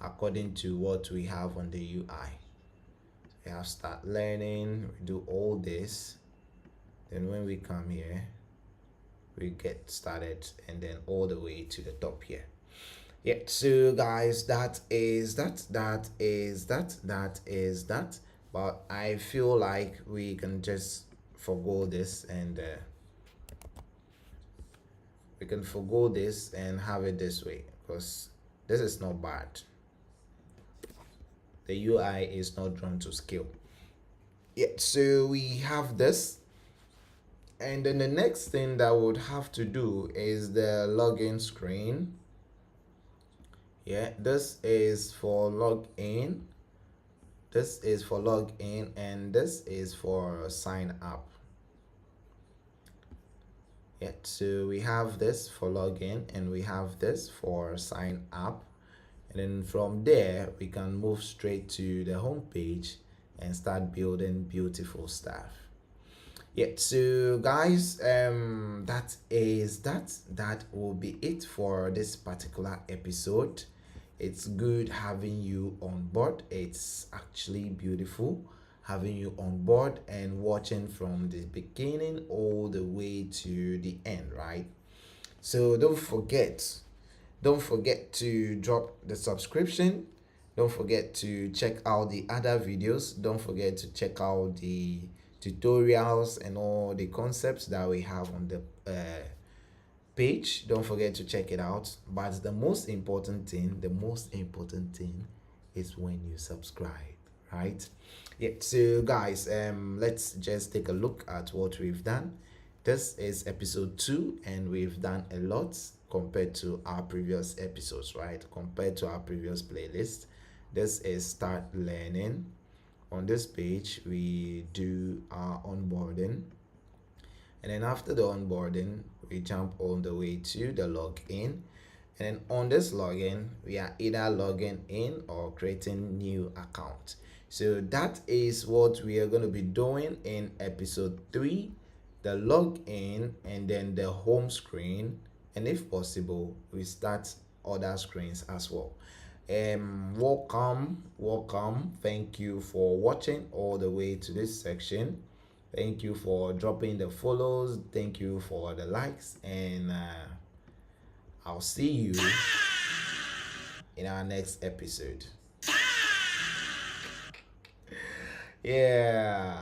S1: according to what we have on the UI. We have start learning, we do all this, then when we come here, we get started and then all the way to the top here. Yeah, so guys, that is that. But I feel like we can just forgo this and we can forgo this and have it this way, because this is not bad. The UI is not drawn to scale. Yeah, so we have this. And then the next thing that we would have to do is the login screen. Yeah, this is for login. This is for login, and this is for sign up. Yeah, so we have this for login and we have this for sign up. And then from there, we can move straight to the home page and start building beautiful stuff. Yeah, so guys, that will be it for this particular episode. It's good having you on board. It's actually beautiful having you on board and watching from the beginning all the way to the end, right? So don't forget to drop the subscription. Don't forget to check out the other videos. Don't forget to check out the tutorials and all the concepts that we have on the page. Don't forget to check it out. But the most important thing is when you subscribe, right? Yeah, so guys, let's just take a look at what we've done. This is episode 2, and we've done a lot compared to our previous episodes, right? Compared to our previous playlist. This is start learning. On this page, we do our onboarding, and then after the onboarding, we jump all the way to the login. And then on this login, we are either logging in or creating new account. So that is what we are going to be doing in episode 3, the login and then the home screen, and if possible we start other screens as well. Welcome, thank you for watching all the way to this section. Thank you for dropping the follows, thank you for the likes, and I'll see you in our next episode. Yeah.